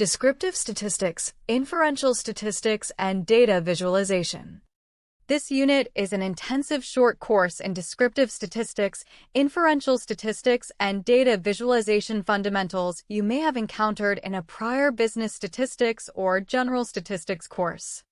Descriptive Statistics, Inferential Statistics, and Data Visualization. This unit is an intensive short course in descriptive statistics, inferential statistics, and data visualization fundamentals you may have encountered in a prior business statistics or general statistics course.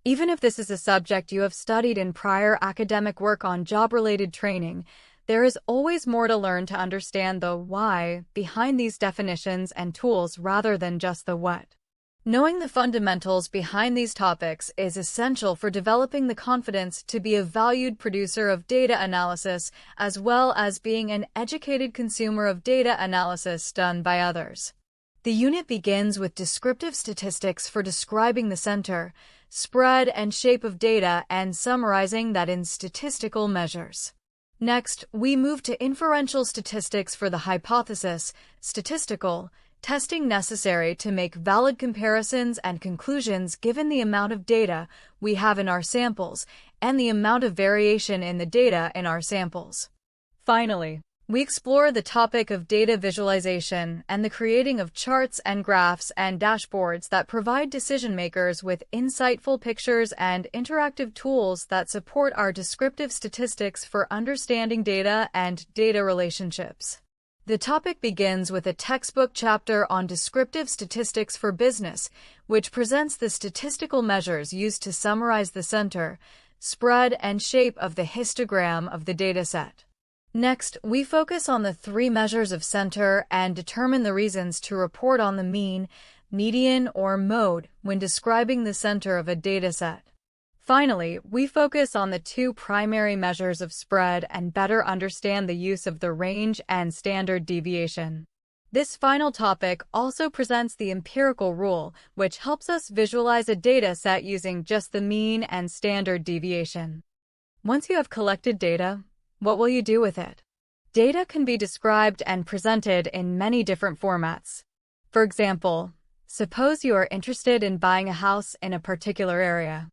Even if this is a subject you have studied in prior academic work on job-related training, there is always more to learn to understand the why behind these definitions and tools rather than just the what. Knowing the fundamentals behind these topics is essential for developing the confidence to be a valued producer of data analysis, as well as being an educated consumer of data analysis done by others. The unit begins with descriptive statistics for describing the center, spread, and shape of data and summarizing that in statistical measures. Next, we move to inferential statistics for the hypothesis, statistical, testing necessary to make valid comparisons and conclusions given the amount of data we have in our samples and the amount of variation in the data in our samples. Finally, we explore the topic of data visualization and the creating of charts and graphs and dashboards that provide decision-makers with insightful pictures and interactive tools that support our descriptive statistics for understanding data and data relationships. The topic begins with a textbook chapter on descriptive statistics for business, which presents the statistical measures used to summarize the center, spread, and shape of the histogram of the dataset. Next, we focus on the three measures of center and determine the reasons to report on the mean, median, or mode when describing the center of a dataset. Finally, we focus on the two primary measures of spread and better understand the use of the range and standard deviation. This final topic also presents the empirical rule, which helps us visualize a data set using just the mean and standard deviation. Once you have collected data, what will you do with it? Data can be described and presented in many different formats. For example, suppose you are interested in buying a house in a particular area.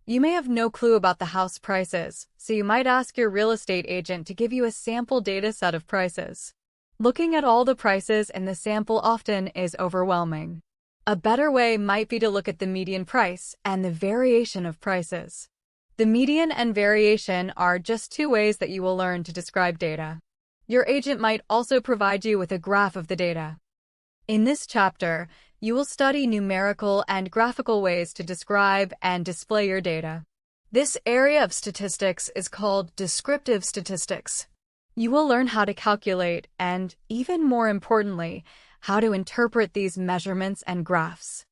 You may have no clue about the house prices, so you might ask your real estate agent to give you a sample data set of prices. Looking at all the prices in the sample often is overwhelming. A better way might be to look at the median price and the variation of prices. The median and variation are just two ways that you will learn to describe data. Your agent might also provide you with a graph of the data. In this chapter, you will study numerical and graphical ways to describe and display your data. This area of statistics is called descriptive statistics. You will learn how to calculate and, even more importantly, how to interpret these measurements and graphs.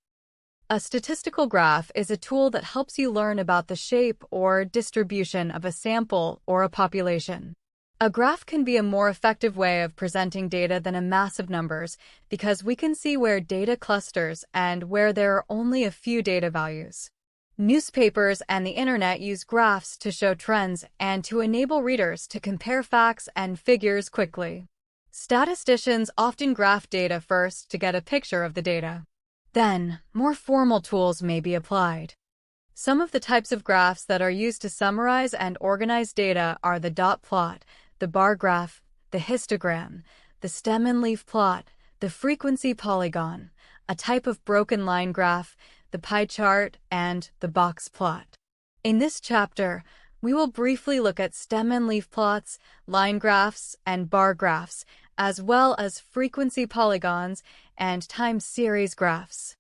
A statistical graph is a tool that helps you learn about the shape or distribution of a sample or a population. A graph can be a more effective way of presenting data than a mass of numbers because we can see where data clusters and where there are only a few data values. Newspapers and the internet use graphs to show trends and to enable readers to compare facts and figures quickly. Statisticians often graph data first to get a picture of the data. Then, more formal tools may be applied. Some of the types of graphs that are used to summarize and organize data are the dot plot, the bar graph, the histogram, the stem and leaf plot, the frequency polygon, a type of broken line graph, the pie chart, and the box plot. In this chapter, we will briefly look at stem and leaf plots, line graphs, and bar graphs, as well as frequency polygons and time series graphs.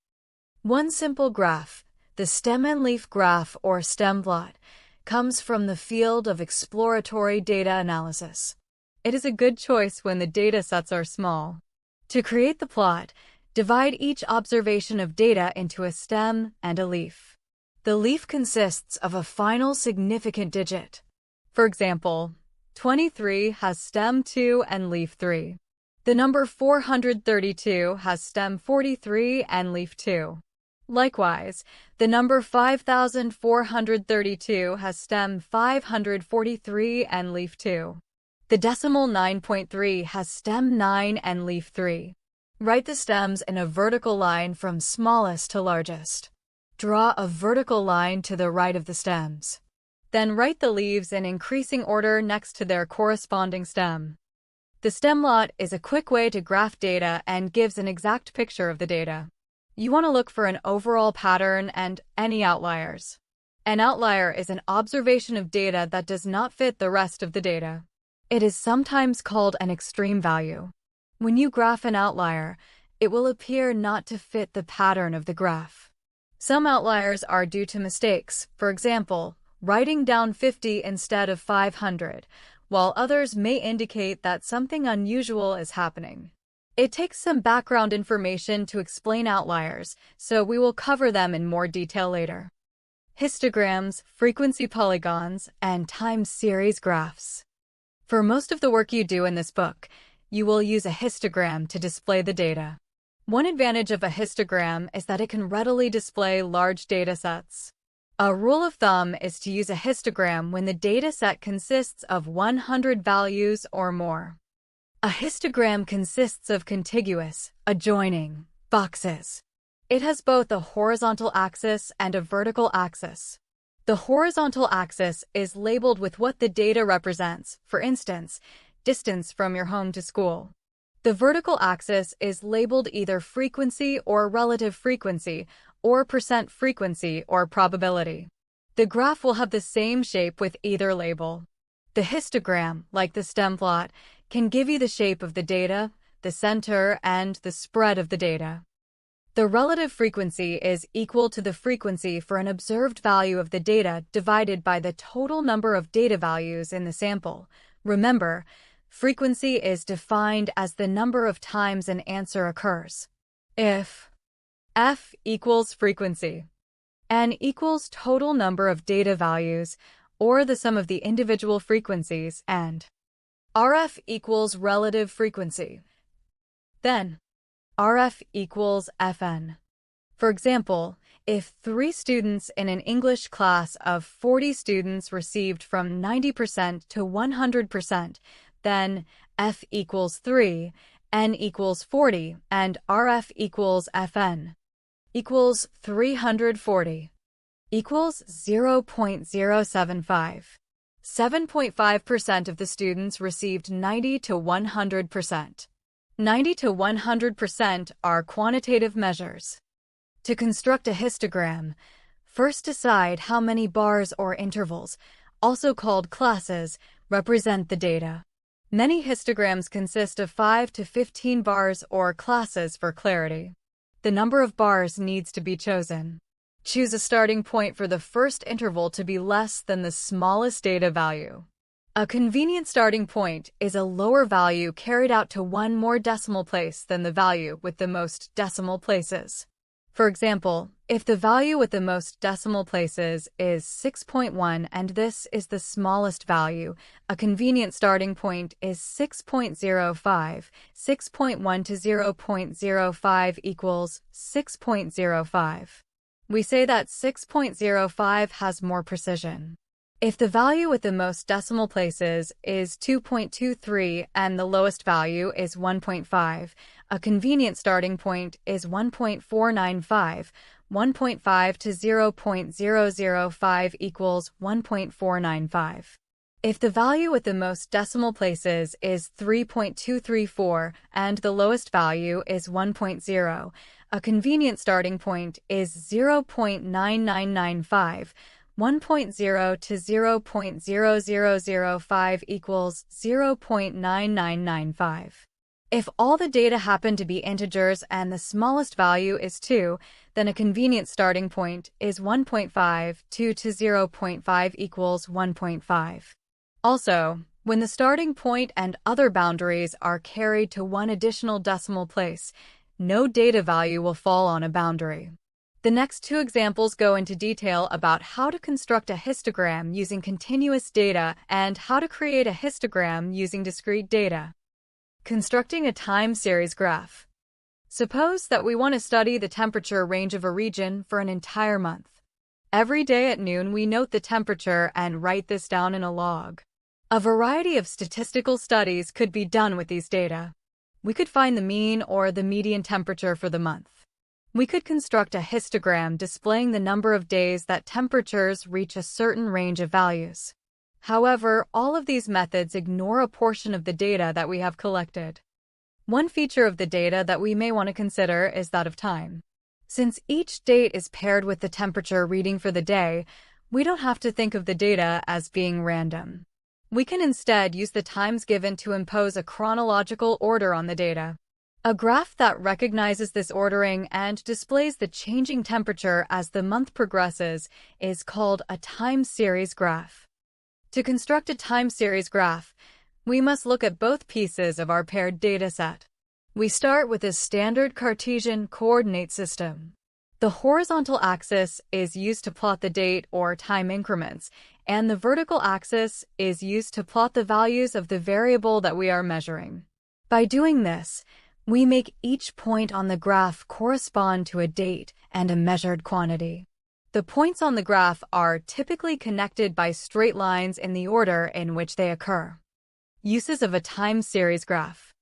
One simple graph, the stem and leaf graph or stem plot, comes from the field of exploratory data analysis. It is a good choice when the data sets are small. To create the plot, divide each observation of data into a stem and a leaf. The leaf consists of a final significant digit. For example, 23 has stem 2 and leaf 3. The number 432 has stem 43 and leaf 2. Likewise, the number 5432 has stem 543 and leaf 2. The decimal 9.3 has stem 9 and leaf 3. Write the stems in a vertical line from smallest to largest. Draw a vertical line to the right of the stems. Then write the leaves in increasing order next to their corresponding stem. The stem plot is a quick way to graph data and gives an exact picture of the data. You want to look for an overall pattern and any outliers. An outlier is an observation of data that does not fit the rest of the data. It is sometimes called an extreme value. When you graph an outlier, it will appear not to fit the pattern of the graph. Some outliers are due to mistakes, for example, writing down 50 instead of 500, while others may indicate that something unusual is happening. It takes some background information to explain outliers, so we will cover them in more detail later. Histograms, frequency polygons, and time series graphs. For most of the work you do in this book, you will use a histogram to display the data. One advantage of a histogram is that it can readily display large data sets. A rule of thumb is to use a histogram when the data set consists of 100 values or more. A histogram consists of contiguous, adjoining boxes. It has both a horizontal axis and a vertical axis. The horizontal axis is labeled with what the data represents, for instance, distance from your home to school. The vertical axis is labeled either frequency or relative frequency, or percent frequency or probability. The graph will have the same shape with either label. The histogram, like the stem plot, can give you the shape of the data, the center, and the spread of the data. The relative frequency is equal to the frequency for an observed value of the data divided by the total number of data values in the sample. Remember, frequency is defined as the number of times an answer occurs. If F equals frequency, N equals total number of data values, or the sum of the individual frequencies, and RF equals relative frequency, then RF equals Fn. For example, if 3 students in an English class of 40 students received from 90% to 100%, then F equals 3, N equals 40, and RF equals Fn equals 340 equals 0.075. 7.5% of the students received 90 to 100%. 90 to 100% are quantitative measures. To construct a histogram, first decide how many bars or intervals, also called classes, represent the data. Many histograms consist of 5 to 15 bars or classes for clarity. The number of bars needs to be chosen. Choose a starting point for the first interval to be less than the smallest data value. A convenient starting point is a lower value carried out to one more decimal place than the value with the most decimal places. For example, if the value with the most decimal places is 6.1 and this is the smallest value, a convenient starting point is 6.05. 6.1 to 0.05 equals 6.05. We say that 6.05 has more precision. If the value with the most decimal places is 2.23 and the lowest value is 1.5, a convenient starting point is 1.495. 1.5 to 0.005 equals 1.495. If the value with the most decimal places is 3.234 and the lowest value is 1.0, a convenient starting point is 0.9995. 1.0 to 0.0005 equals 0.9995. If all the data happen to be integers and the smallest value is 2, then a convenient starting point is 1.5. 2 to 0.5 equals 1.5. Also, when the starting point and other boundaries are carried to one additional decimal place, no data value will fall on a boundary. The next 2 examples go into detail about how to construct a histogram using continuous data and how to create a histogram using discrete data. Constructing a time series graph. Suppose that we want to study the temperature range of a region for an entire month. Every day at noon we note the temperature and write this down in a log. A variety of statistical studies could be done with these data. We could find the mean or the median temperature for the month. We could construct a histogram displaying the number of days that temperatures reach a certain range of values. However, all of these methods ignore a portion of the data that we have collected. One feature of the data that we may want to consider is that of time. Since each date is paired with the temperature reading for the day, we don't have to think of the data as being random. We can instead use the times given to impose a chronological order on the data. A graph that recognizes this ordering and displays the changing temperature as the month progresses is called a time series graph. To construct a time series graph, we must look at both pieces of our paired dataset. We start with a standard Cartesian coordinate system. The horizontal axis is used to plot the date or time increments, and the vertical axis is used to plot the values of the variable that we are measuring. By doing this, we make each point on the graph correspond to a date and a measured quantity. The points on the graph are typically connected by straight lines in the order in which they occur. Uses of a time series graph.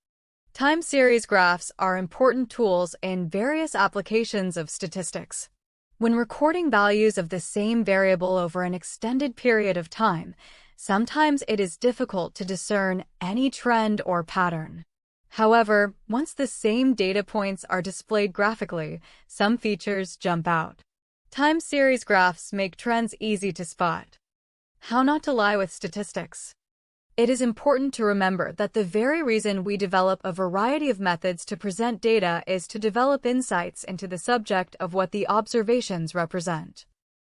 Time series graphs are important tools in various applications of statistics. When recording values of the same variable over an extended period of time, sometimes it is difficult to discern any trend or pattern. However, once the same data points are displayed graphically, some features jump out. Time series graphs make trends easy to spot. How not to lie with statistics. It is important to remember that the very reason we develop a variety of methods to present data is to develop insights into the subject of what the observations represent.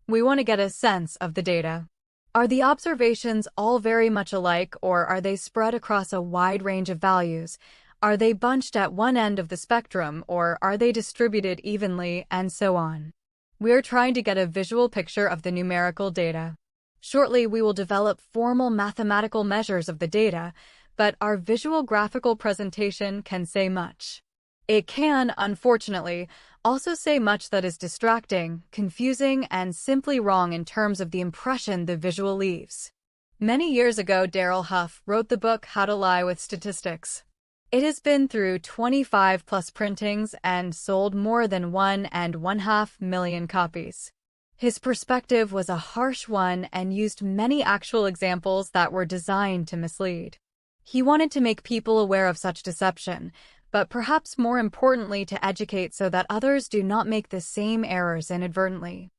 We want to get a sense of the data. Are the observations all very much alike, or are they spread across a wide range of values? Are they bunched at one end of the spectrum, or are they distributed evenly, and so on? We are trying to get a visual picture of the numerical data. Shortly, we will develop formal mathematical measures of the data, but our visual graphical presentation can say much. It can, unfortunately, also say much that is distracting, confusing, and simply wrong in terms of the impression the visual leaves. Many years ago, Darrell Huff wrote the book How to Lie with Statistics. It has been through 25+ printings and sold more than 1.5 million copies. His perspective was a harsh one and used many actual examples that were designed to mislead. He wanted to make people aware of such deception, but perhaps more importantly to educate so that others do not make the same errors inadvertently.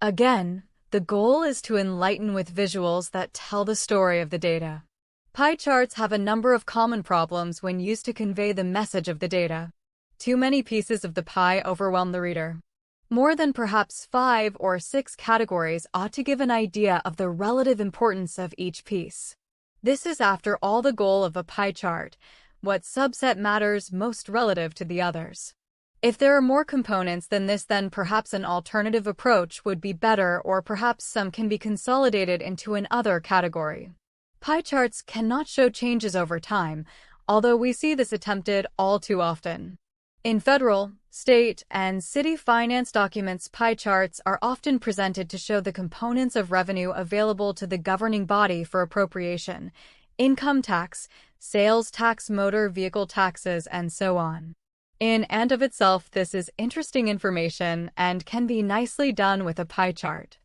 Again, the goal is to enlighten with visuals that tell the story of the data. Pie charts have a number of common problems when used to convey the message of the data. Too many pieces of the pie overwhelm the reader. More than perhaps 5 or 6 categories ought to give an idea of the relative importance of each piece. This is, after all, the goal of a pie chart: what subset matters most relative to the others. If there are more components than this, then perhaps an alternative approach would be better, or perhaps some can be consolidated into an other category. Pie charts cannot show changes over time, although we see this attempted all too often. In federal, state, and city finance documents, pie charts are often presented to show the components of revenue available to the governing body for appropriation: income tax, sales tax, motor vehicle taxes, and so on. In and of itself, this is interesting information and can be nicely done with a pie chart.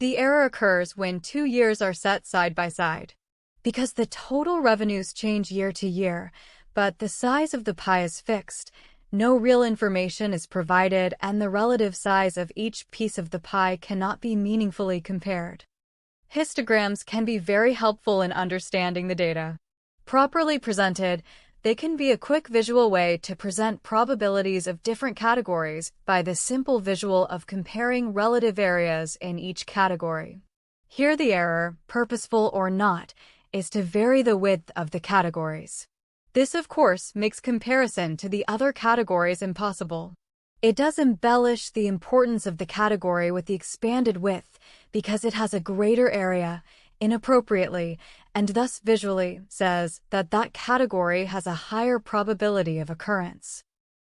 The error occurs when 2 years are set side by side. Because the total revenues change year to year, but the size of the pie is fixed, no real information is provided, and the relative size of each piece of the pie cannot be meaningfully compared. Histograms can be very helpful in understanding the data. Properly presented, they can be a quick visual way to present probabilities of different categories by the simple visual of comparing relative areas in each category. Here the error, purposeful or not, is to vary the width of the categories. This, of course, makes comparison to the other categories impossible. It does embellish the importance of the category with the expanded width because it has a greater area, inappropriately, and thus visually says that that category has a higher probability of occurrence.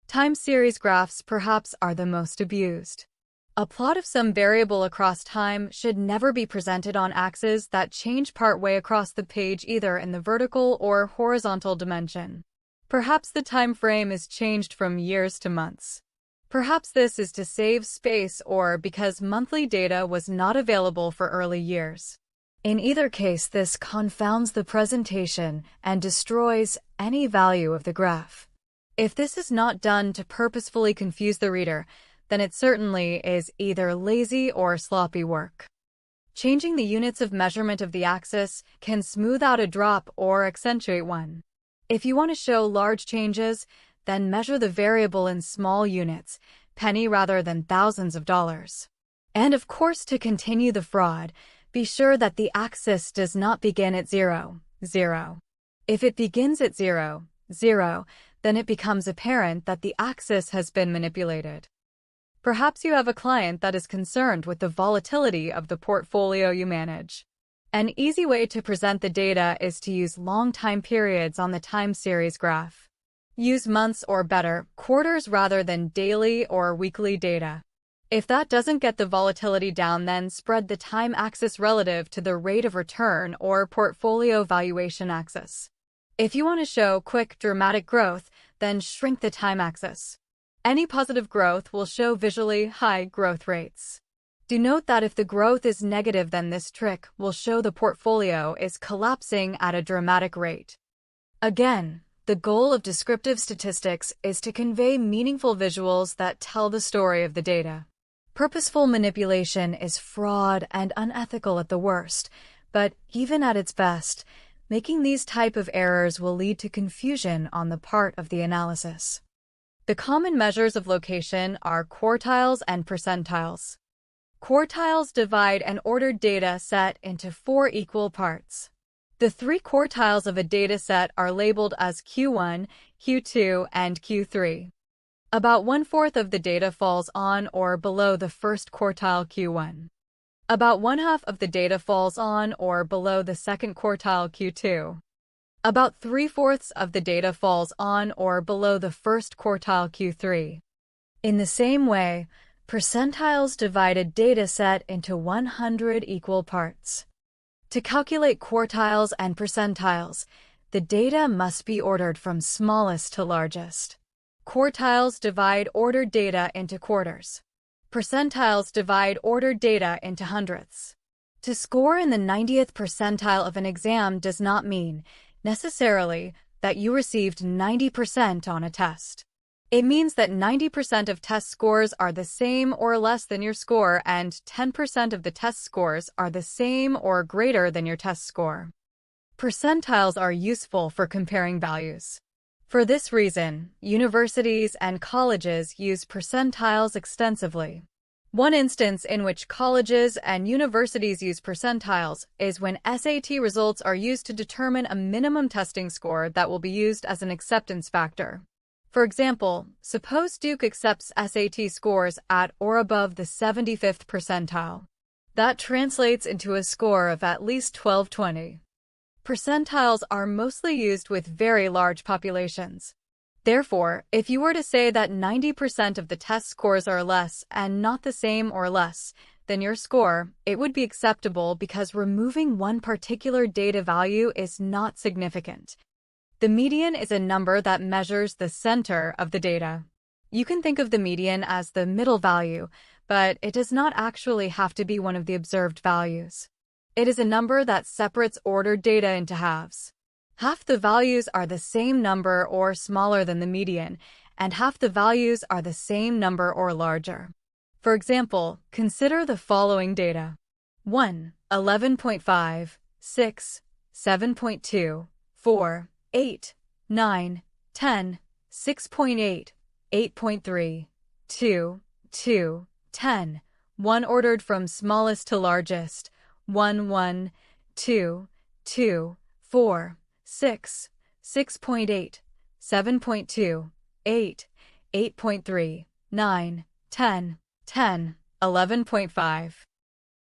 Time series graphs perhaps are the most abused. A plot of some variable across time should never be presented on axes that change partway across the page, either in the vertical or horizontal dimension. Perhaps the time frame is changed from years to months. Perhaps this is to save space or because monthly data was not available for early years. In either case, this confounds the presentation and destroys any value of the graph. If this is not done to purposefully confuse the reader, then it certainly is either lazy or sloppy work. Changing the units of measurement of the axis can smooth out a drop or accentuate one. If you want to show large changes, then measure the variable in small units, penny rather than thousands of dollars. And of course, to continue the fraud, be sure that the axis does not begin at 0, 0. If it begins at 0, 0, then it becomes apparent that the axis has been manipulated. Perhaps you have a client that is concerned with the volatility of the portfolio you manage. An easy way to present the data is to use long time periods on the time series graph. Use months or better, quarters rather than daily or weekly data. If that doesn't get the volatility down, then spread the time axis relative to the rate of return or portfolio valuation axis. If you want to show quick, dramatic growth, then shrink the time axis. Any positive growth will show visually high growth rates. Do note that if the growth is negative, then this trick will show the portfolio is collapsing at a dramatic rate. Again, the goal of descriptive statistics is to convey meaningful visuals that tell the story of the data. Purposeful manipulation is fraud and unethical at the worst, but even at its best, making these type of errors will lead to confusion on the part of the analysis. The common measures of location are quartiles and percentiles. Quartiles divide an ordered data set into 4 equal parts. The 3 quartiles of a data set are labeled as Q1, Q2, and Q3. About 1/4 of the data falls on or below the first quartile Q1. About 1/2 of the data falls on or below the second quartile Q2. About 3/4 of the data falls on or below the first quartile Q3. In the same way, percentiles divide a data set into 100 equal parts. To calculate quartiles and percentiles, the data must be ordered from smallest to largest. Quartiles divide ordered data into quarters. Percentiles divide ordered data into hundredths. To score in the 90th percentile of an exam does not mean, necessarily, that you received 90% on a test. It means that 90% of test scores are the same or less than your score, and 10% of the test scores are the same or greater than your test score. Percentiles are useful for comparing values. For this reason, universities and colleges use percentiles extensively. One instance in which colleges and universities use percentiles is when SAT results are used to determine a minimum testing score that will be used as an acceptance factor. For example, suppose Duke accepts SAT scores at or above the 75th percentile. That translates into a score of at least 1220. Percentiles are mostly used with very large populations. Therefore, if you were to say that 90% of the test scores are less and not the same or less than your score, it would be acceptable because removing one particular data value is not significant. The median is a number that measures the center of the data. You can think of the median as the middle value, but it does not actually have to be one of the observed values. It is a number that separates ordered data into halves. Half the values are the same number or smaller than the median, and half the values are the same number or larger. For example, consider the following data: 1, 11.5, 6, 7.2, 4, 8, 9, 10, 6.8, 8.3, 2, 2, 10, 1 ordered from smallest to largest, 1, 1, 2, 2, 4, 6, 6.8, 7.2, 8, 8.3, 9, 10, 10, 11.5.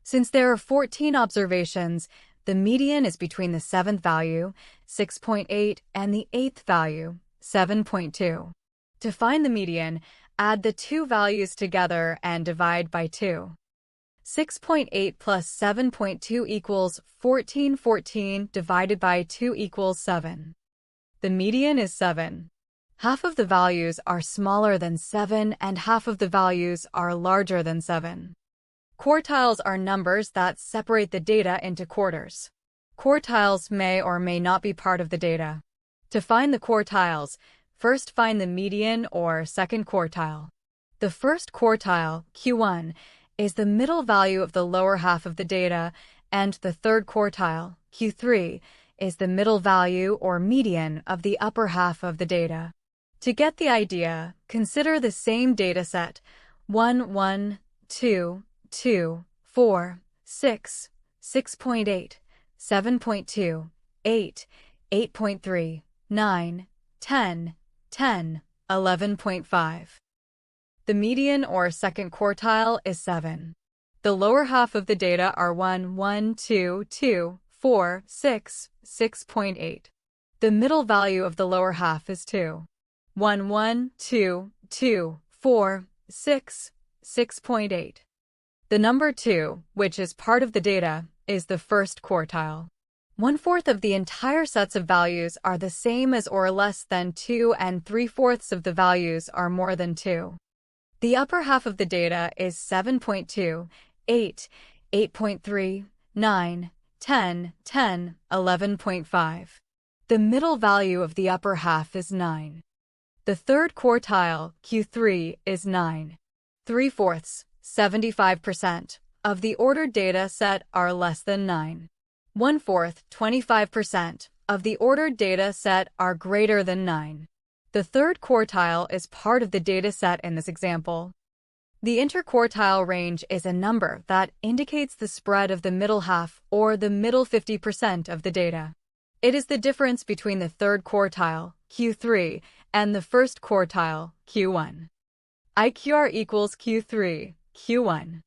Since there are 14 observations, the median is between the 7th value, 6.8, and the 8th value, 7.2. To find the median, add the two values together and divide by 2. 6.8 plus 7.2 equals 14. 14 divided by 2 equals 7. The median is 7. Half of the values are smaller than 7 and half of the values are larger than 7. Quartiles are numbers that separate the data into quarters. Quartiles may or may not be part of the data. To find the quartiles, first find the median or second quartile. The first quartile, Q1, is the middle value of the lower half of the data, and the third quartile, Q3, is the middle value or median of the upper half of the data. To get the idea, consider the same data set 1, 1, 2, 2, 4, 6, 6.8, 7.2, 8, 8.3, 9, 10, 10, 11.5. The median or second quartile is 7. The lower half of the data are 1, 1, 2, 2, 4, 6, 6.8. The middle value of the lower half is 2. 1, 1, 2, 2, 4, 6, 6.8. The number 2, which is part of the data, is the first quartile. 1/4 of the entire sets of values are the same as or less than 2, and 3/4 of the values are more than 2. The upper half of the data is 7.2, 8, 8.3, 9, 10, 10, 11.5. The middle value of the upper half is 9. The third quartile, Q3, is 9. 3/4, 75%, of the ordered data set are less than 9. 1/4, 25%, of the ordered data set are greater than 9. The third quartile is part of the data set in this example. The interquartile range is a number that indicates the spread of the middle half or the middle 50% of the data. It is the difference between the third quartile, Q3, and the first quartile, Q1. IQR equals Q3, Q1.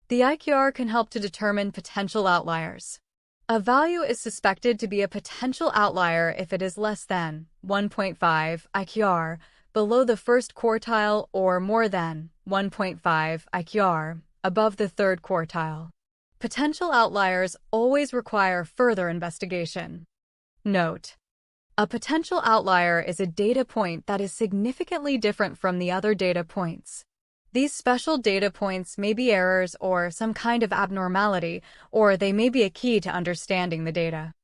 The IQR can help to determine potential outliers. A value is suspected to be a potential outlier if it is less than 1.5 IQR below the first quartile or more than 1.5 IQR above the third quartile. Potential outliers always require further investigation. Note: a potential outlier is a data point that is significantly different from the other data points. These special data points may be errors or some kind of abnormality, or they may be a key to understanding the data.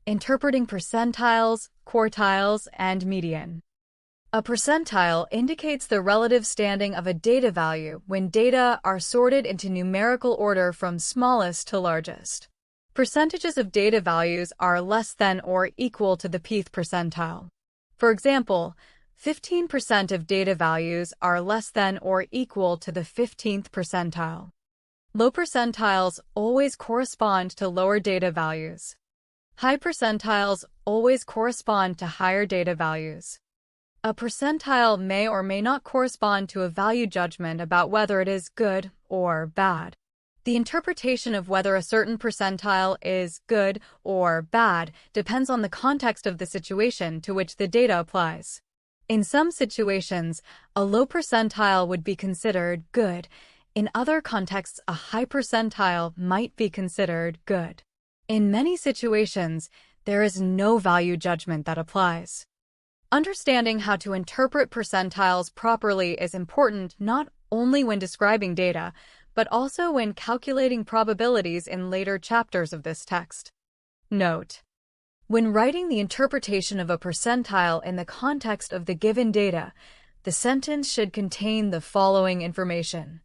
Interpreting percentiles, quartiles, and median. A percentile indicates the relative standing of a data value when data are sorted into numerical order from smallest to largest. Percentages of data values are less than or equal to the pth percentile. For example, 15% of data values are less than or equal to the 15th percentile. Low percentiles always correspond to lower data values. High percentiles always correspond to higher data values. A percentile may or may not correspond to a value judgment about whether it is good or bad. The interpretation of whether a certain percentile is good or bad depends on the context of the situation to which the data applies. In some situations, a low percentile would be considered good. In other contexts, a high percentile might be considered good. In many situations, there is no value judgment that applies. Understanding how to interpret percentiles properly is important not only when describing data, but also when calculating probabilities in later chapters of this text. Note: when writing the interpretation of a percentile in the context of the given data, the sentence should contain the following information.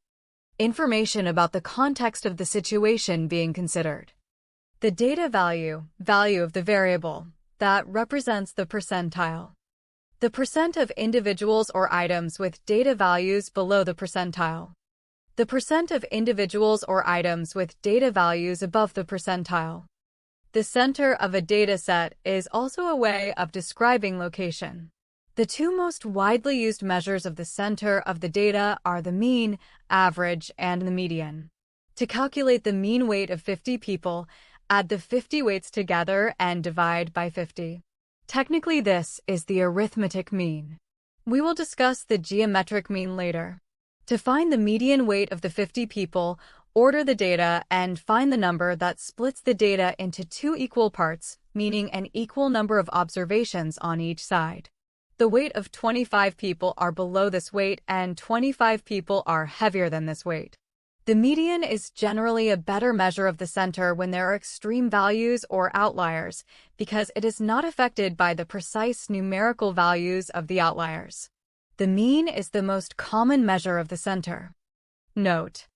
Information about the context of the situation being considered. The data value of the variable, that represents the percentile. The percent of individuals or items with data values below the percentile. The percent of individuals or items with data values above the percentile. The center of a data set is also a way of describing location. The two most widely used measures of the center of the data are the mean, average, and the median. To calculate the mean weight of 50 people, add the 50 weights together and divide by 50. Technically, this is the arithmetic mean. We will discuss the geometric mean later. To find the median weight of the 50 people, order the data and find the number that splits the data into two equal parts, meaning an equal number of observations on each side. The weight of 25 people are below this weight and 25 people are heavier than this weight. The median is generally a better measure of the center when there are extreme values or outliers, because it is not affected by the precise numerical values of the outliers. The mean is the most common measure of the center. Note: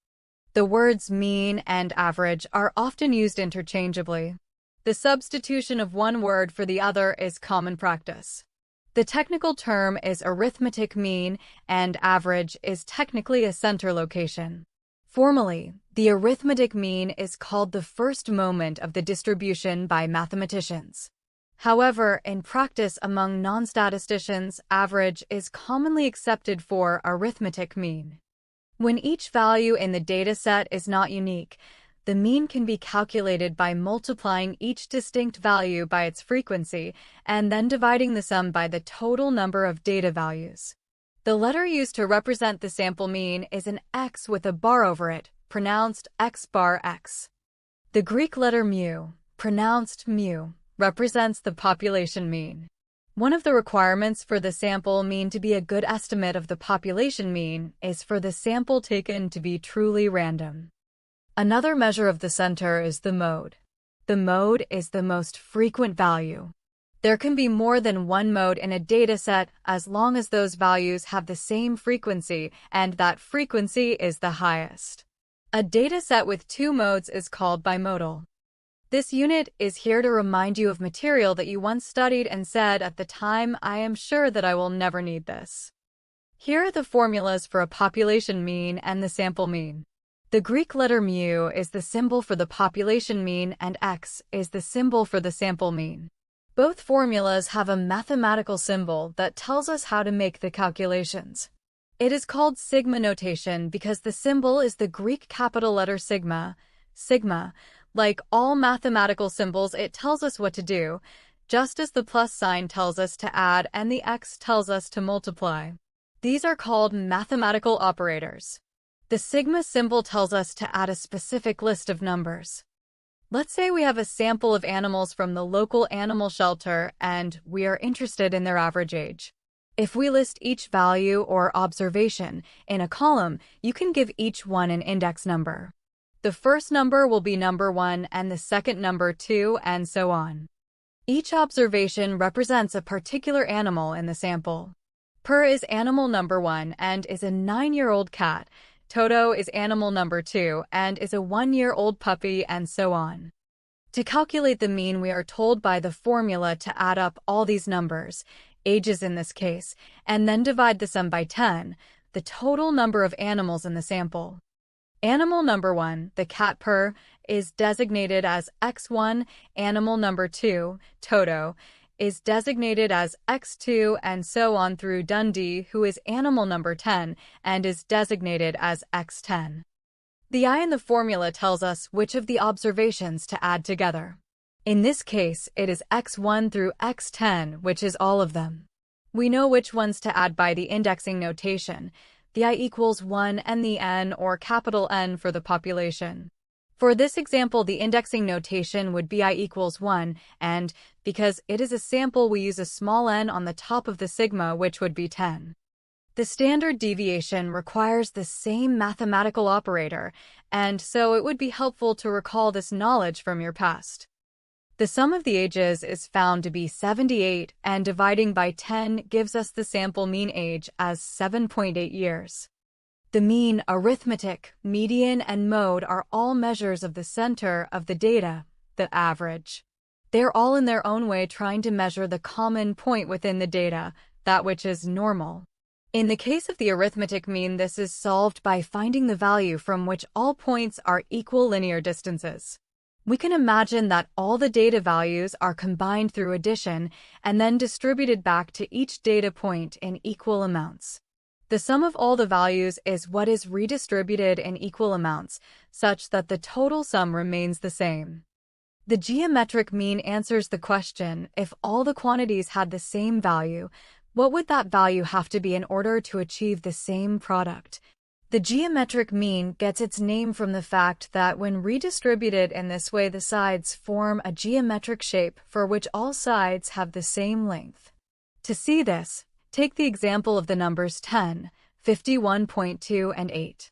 the words mean and average are often used interchangeably. The substitution of one word for the other is common practice. The technical term is arithmetic mean, and average is technically a center location. Formally, the arithmetic mean is called the first moment of the distribution by mathematicians. However, in practice among non-statisticians, average is commonly accepted for arithmetic mean. When each value in the dataset is not unique, the mean can be calculated by multiplying each distinct value by its frequency and then dividing the sum by the total number of data values. The letter used to represent the sample mean is an X with a bar over it, pronounced X bar X. The Greek letter mu, pronounced mu, represents the population mean. One of the requirements for the sample mean to be a good estimate of the population mean is for the sample taken to be truly random. Another measure of the center is the mode. The mode is the most frequent value. There can be more than one mode in a dataset as long as those values have the same frequency and that frequency is the highest. A dataset with two modes is called bimodal. This unit is here to remind you of material that you once studied and said at the time, "I am sure that I will never need this." Here are the formulas for a population mean and the sample mean. The Greek letter mu is the symbol for the population mean and X is the symbol for the sample mean. Both formulas have a mathematical symbol that tells us how to make the calculations. It is called sigma notation because the symbol is the Greek capital letter sigma. Sigma, like all mathematical symbols, it tells us what to do, just as the plus sign tells us to add and the X tells us to multiply. These are called mathematical operators. The sigma symbol tells us to add a specific list of numbers. Let's say we have a sample of animals from the local animal shelter and we are interested in their average age. If we list each value or observation in a column, you can give each one an index number. The first number will be number 1 and the second number 2 and so on. Each observation represents a particular animal in the sample. Per is animal number 1 and is a 9-year-old cat. Toto is animal number 2 and is a 1-year-old puppy and so on. To calculate the mean, we are told by the formula to add up all these numbers, ages in this case, and then divide the sum by 10, the total number of animals in the sample. Animal number 1, the cat Per, is designated as X1, animal number 2, Toto, is designated as X2 and so on through Dundee, who is animal number 10 and is designated as X10. The I in the formula tells us which of the observations to add together. In this case, it is X1 through X10, which is all of them. We know which ones to add by the indexing notation, the I equals 1 and the N or capital N for the population. For this example, the indexing notation would be I equals 1, and because it is a sample, we use a small n on the top of the sigma, which would be 10. The standard deviation requires the same mathematical operator, and so it would be helpful to recall this knowledge from your past. The sum of the ages is found to be 78, and dividing by 10 gives us the sample mean age as 7.8 years. The mean, arithmetic, median, and mode are all measures of the center of the data, the average. They're all in their own way trying to measure the common point within the data, that which is normal. In the case of the arithmetic mean, this is solved by finding the value from which all points are equal linear distances. We can imagine that all the data values are combined through addition and then distributed back to each data point in equal amounts. The sum of all the values is what is redistributed in equal amounts, such that the total sum remains the same. The geometric mean answers the question, if all the quantities had the same value, what would that value have to be in order to achieve the same product? The geometric mean gets its name from the fact that when redistributed in this way, the sides form a geometric shape for which all sides have the same length. To see this, take the example of the numbers 10, 51.2, and 8.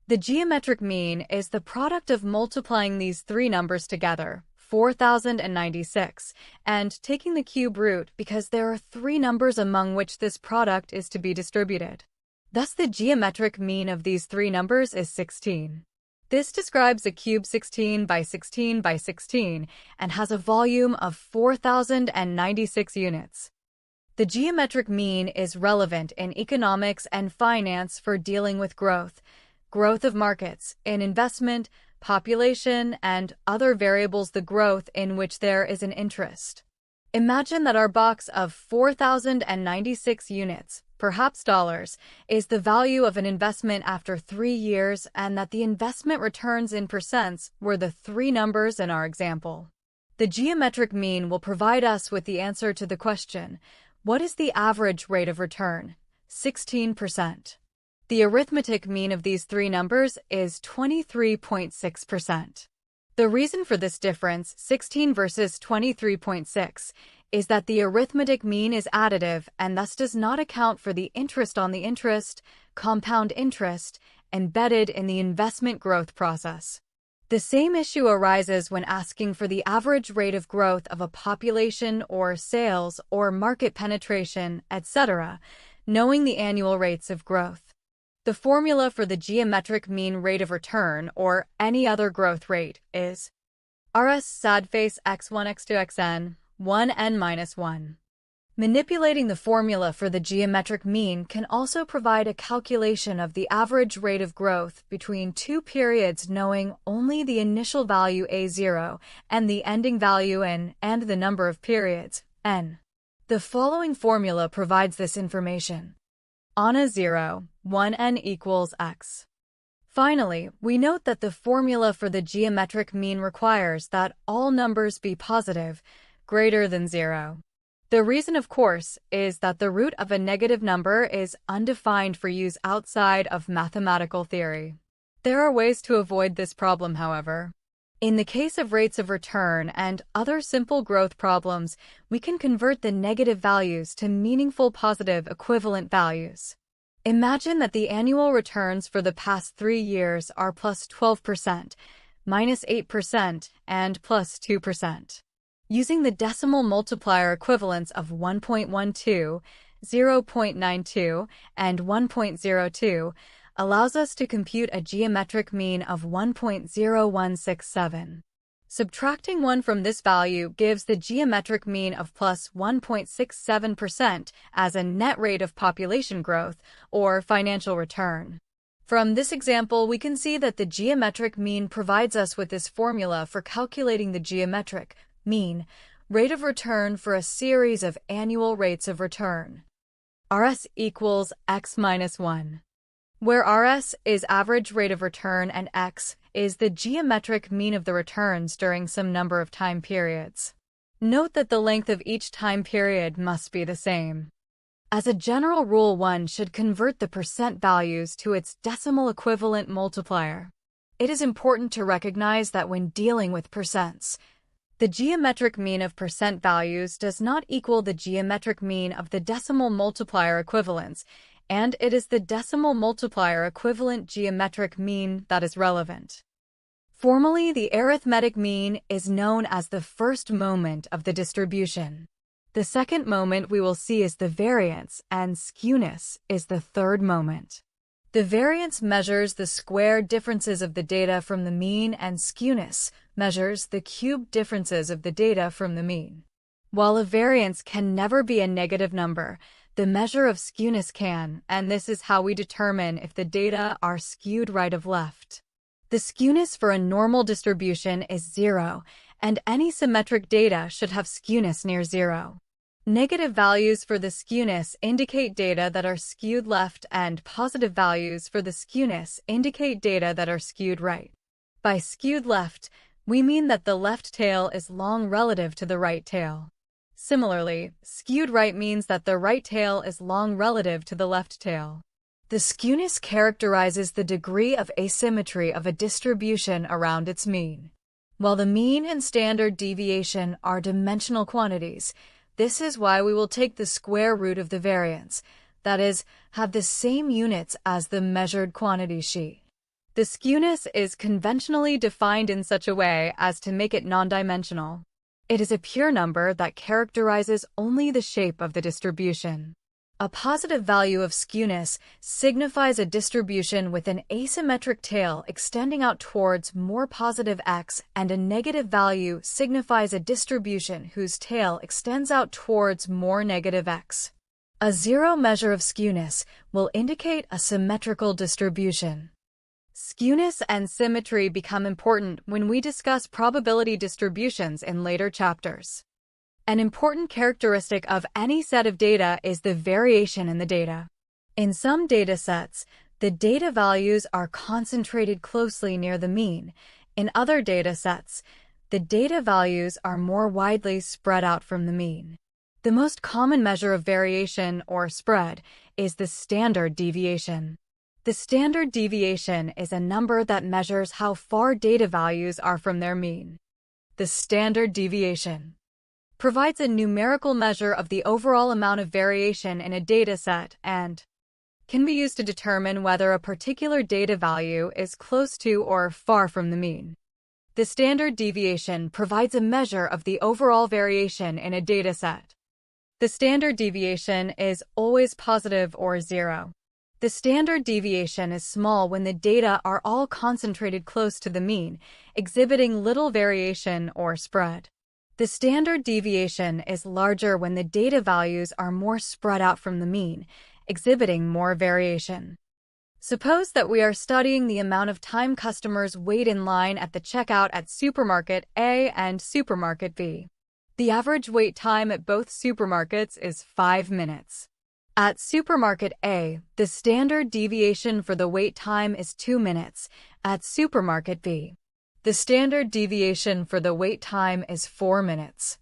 The geometric mean is the product of multiplying these three numbers together, 4096, and taking the cube root because there are three numbers among which this product is to be distributed. Thus, the geometric mean of these three numbers is 16. This describes a cube 16 by 16 by 16 and has a volume of 4096 units. The geometric mean is relevant in economics and finance for dealing with growth of markets, in investment, population, and other variables, the growth in which there is an interest. Imagine that our box of 4096 units, perhaps dollars, is the value of an investment after 3 years, and that the investment returns in percents were the three numbers in our example. The geometric mean will provide us with the answer to the question, what is the average rate of return? 16%. The arithmetic mean of these three numbers is 23.6%. The reason for this difference, 16 versus 23.6, is that the arithmetic mean is additive and thus does not account for the interest on the interest, compound interest, embedded in the investment growth process. The same issue arises when asking for the average rate of growth of a population or sales or market penetration, etc., knowing the annual rates of growth. The formula for the geometric mean rate of return, or any other growth rate, is Rs sadface x1 x2 xn 1 n minus 1. Manipulating the formula for the geometric mean can also provide a calculation of the average rate of growth between two periods, knowing only the initial value a0 and the ending value n and the number of periods, n. The following formula provides this information. On a 0, 1n equals x. Finally, we note that the formula for the geometric mean requires that all numbers be positive, greater than 0. The reason, of course, is that the root of a negative number is undefined for use outside of mathematical theory. There are ways to avoid this problem, however. In the case of rates of return and other simple growth problems, we can convert the negative values to meaningful positive equivalent values. Imagine that the annual returns for the past 3 years are plus 12%, minus 8%, and plus 2%. Using the decimal multiplier equivalents of 1.12, 0.92, and 1.02, allows us to compute a geometric mean of 1.0167. Subtracting 1 from this value gives the geometric mean of plus 1.67% as a net rate of population growth, or financial return. From this example, we can see that the geometric mean provides us with this formula for calculating the geometric mean rate of return for a series of annual rates of return. Rs equals x minus 1. Where Rs is average rate of return and x is the geometric mean of the returns during some number of time periods. Note that the length of each time period must be the same. As a general rule, one should convert the percent values to its decimal equivalent multiplier. It is important to recognize that when dealing with percents, the geometric mean of percent values does not equal the geometric mean of the decimal multiplier equivalents, and it is the decimal multiplier equivalent geometric mean that is relevant. Formally, the arithmetic mean is known as the first moment of the distribution. The second moment we will see is the variance, and skewness is the third moment. The variance measures the square differences of the data from the mean, and skewness measures the cube differences of the data from the mean. While a variance can never be a negative number, the measure of skewness can, and this is how we determine if the data are skewed right of left. The skewness for a normal distribution is 0, and any symmetric data should have skewness near 0. Negative values for the skewness indicate data that are skewed left, and positive values for the skewness indicate data that are skewed right. By skewed left, we mean that the left tail is long relative to the right tail. Similarly, skewed right means that the right tail is long relative to the left tail. The skewness characterizes the degree of asymmetry of a distribution around its mean. While the mean and standard deviation are dimensional quantities, this is why we will take the square root of the variance, that is, have the same units as the measured quantity sheet. The skewness is conventionally defined in such a way as to make it non-dimensional. It is a pure number that characterizes only the shape of the distribution. A positive value of skewness signifies a distribution with an asymmetric tail extending out towards more positive x, and a negative value signifies a distribution whose tail extends out towards more negative x. A zero measure of skewness will indicate a symmetrical distribution. Skewness and symmetry become important when we discuss probability distributions in later chapters. An important characteristic of any set of data is the variation in the data. In some data sets, the data values are concentrated closely near the mean. In other data sets, the data values are more widely spread out from the mean. The most common measure of variation or spread is the standard deviation. The standard deviation is a number that measures how far data values are from their mean. The standard deviation provides a numerical measure of the overall amount of variation in a data set and can be used to determine whether a particular data value is close to or far from the mean. The standard deviation provides a measure of the overall variation in a data set. The standard deviation is always positive or zero. The standard deviation is small when the data are all concentrated close to the mean, exhibiting little variation or spread. The standard deviation is larger when the data values are more spread out from the mean, exhibiting more variation. Suppose that we are studying the amount of time customers wait in line at the checkout at supermarket A and supermarket B. The average wait time at both supermarkets is 5 minutes. At supermarket A, the standard deviation for the wait time is 2 minutes. At supermarket B, the standard deviation for the wait time is 4 minutes.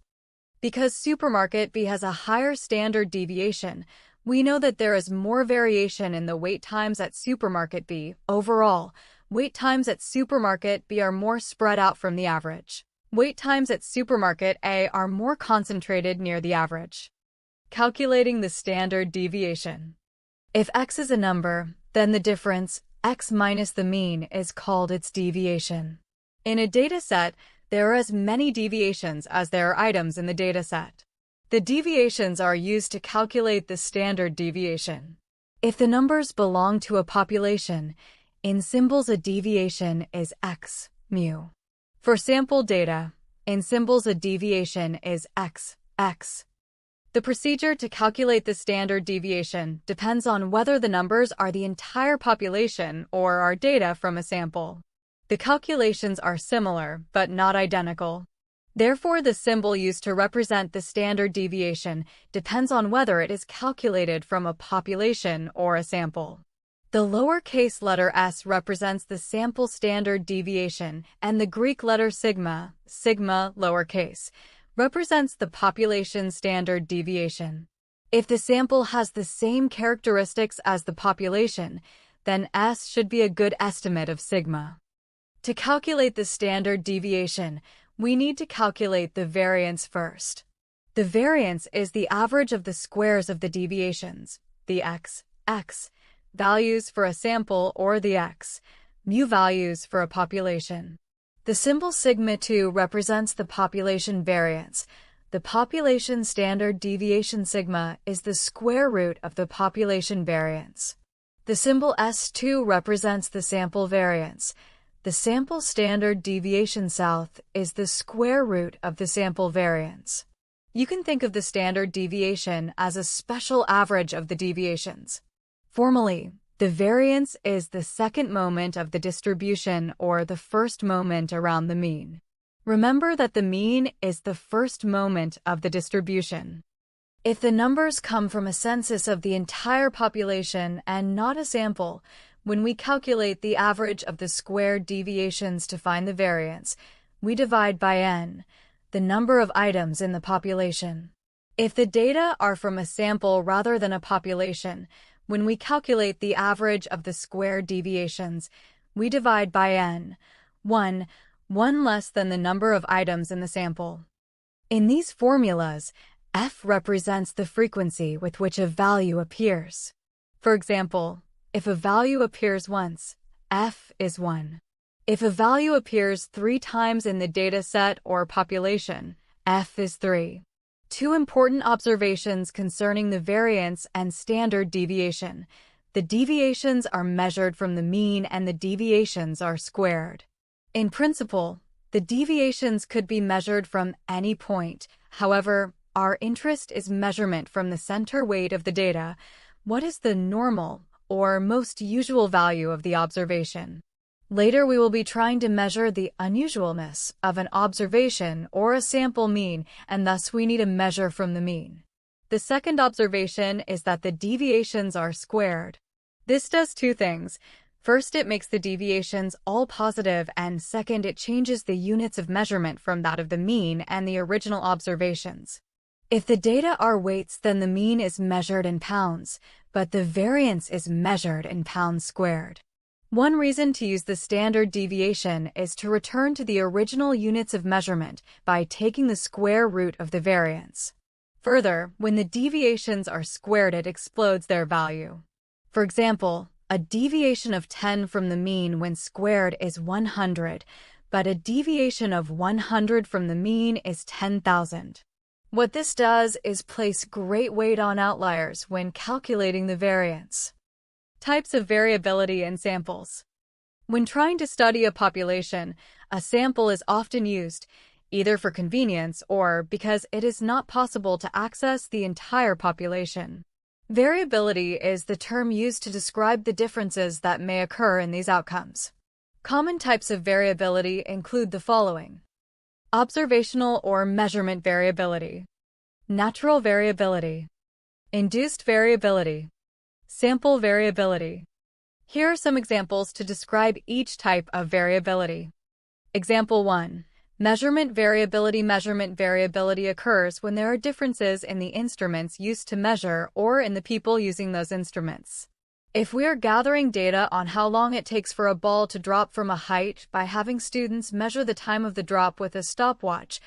Because supermarket B has a higher standard deviation, we know that there is more variation in the wait times at supermarket B. Overall, wait times at supermarket B are more spread out from the average. Wait times at supermarket A are more concentrated near the average. Calculating the standard deviation. If x is a number, then the difference, x minus the mean, is called its deviation. In a dataset, there are as many deviations as there are items in the dataset. The deviations are used to calculate the standard deviation. If the numbers belong to a population, in symbols a deviation is x, mu. For sample data, in symbols a deviation is x, x. The procedure to calculate the standard deviation depends on whether the numbers are the entire population or are data from a sample. The calculations are similar, but not identical. Therefore, the symbol used to represent the standard deviation depends on whether it is calculated from a population or a sample. The lowercase letter s represents the sample standard deviation, and the Greek letter sigma, sigma lowercase, represents the population standard deviation. If the sample has the same characteristics as the population, then s should be a good estimate of sigma. To calculate the standard deviation, we need to calculate the variance first. The variance is the average of the squares of the deviations, the x, values for a sample, or the x, mu values for a population. The symbol sigma 2 represents the population variance. The population standard deviation sigma is the square root of the population variance. The symbol S2 represents the sample variance. The sample standard deviation south is the square root of the sample variance. You can think of the standard deviation as a special average of the deviations. Formally, the variance is the second moment of the distribution or the first moment around the mean. Remember that the mean is the first moment of the distribution. If the numbers come from a census of the entire population and not a sample, when we calculate the average of the squared deviations to find the variance, we divide by n, the number of items in the population. If the data are from a sample rather than a population, when we calculate the average of the squared deviations, we divide by n, 1 less than the number of items in the sample. In these formulas, f represents the frequency with which a value appears. For example, if a value appears once, F is 1. If a value appears 3 times in the data set or population, F is 3. Two important observations concerning the variance and standard deviation. The deviations are measured from the mean and the deviations are squared. In principle, the deviations could be measured from any point. However, our interest is measurement from the center weight of the data. What is the normal or most usual value of the observation? Later, we will be trying to measure the unusualness of an observation or a sample mean, and thus we need a measure from the mean. The second observation is that the deviations are squared. This does two things. First, it makes the deviations all positive, and second, it changes the units of measurement from that of the mean and the original observations. If the data are weights, then the mean is measured in pounds, but the variance is measured in pounds squared. One reason to use the standard deviation is to return to the original units of measurement by taking the square root of the variance. Further, when the deviations are squared, it explodes their value. For example, a deviation of 10 from the mean when squared is 100, but a deviation of 100 from the mean is 10,000. What this does is place great weight on outliers when calculating the variance. Types of variability in samples. When trying to study a population, a sample is often used, either for convenience or because it is not possible to access the entire population. Variability is the term used to describe the differences that may occur in these outcomes. Common types of variability include the following: observational or measurement variability, natural variability, induced variability, sample variability. Here are some examples to describe each type of variability. Example 1. Measurement variability. Measurement variability occurs when there are differences in the instruments used to measure or in the people using those instruments. If we are gathering data on how long it takes for a ball to drop from a height by having students measure the time of the drop with a stopwatch,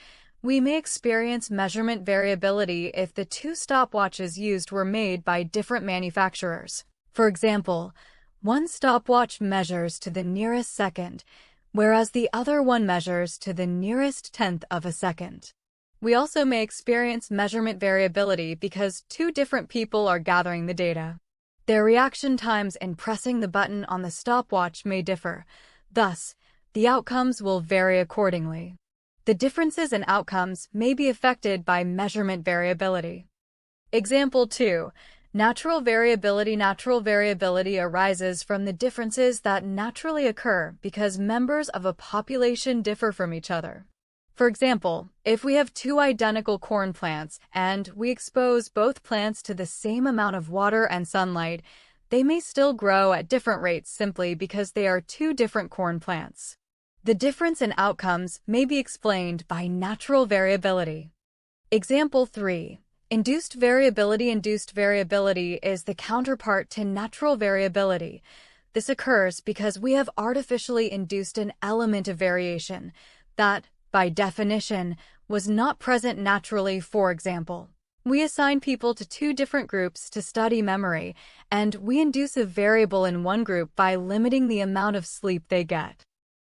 we may experience measurement variability if the two stopwatches used were made by different manufacturers. For example, one stopwatch measures to the nearest second, whereas the other one measures to the nearest tenth of a second. We also may experience measurement variability because two different people are gathering the data. Their reaction times in pressing the button on the stopwatch may differ. Thus, the outcomes will vary accordingly. The differences in outcomes may be affected by measurement variability. Example 2. Natural variability. Natural variability arises from the differences that naturally occur because members of a population differ from each other. For example, if we have two identical corn plants and we expose both plants to the same amount of water and sunlight, they may still grow at different rates simply because they are two different corn plants. The difference in outcomes may be explained by natural variability. Example 3. Induced variability. Induced variability is the counterpart to natural variability. This occurs because we have artificially induced an element of variation that, by definition, was not present naturally. For example, we assign people to two different groups to study memory, and we induce a variable in one group by limiting the amount of sleep they get.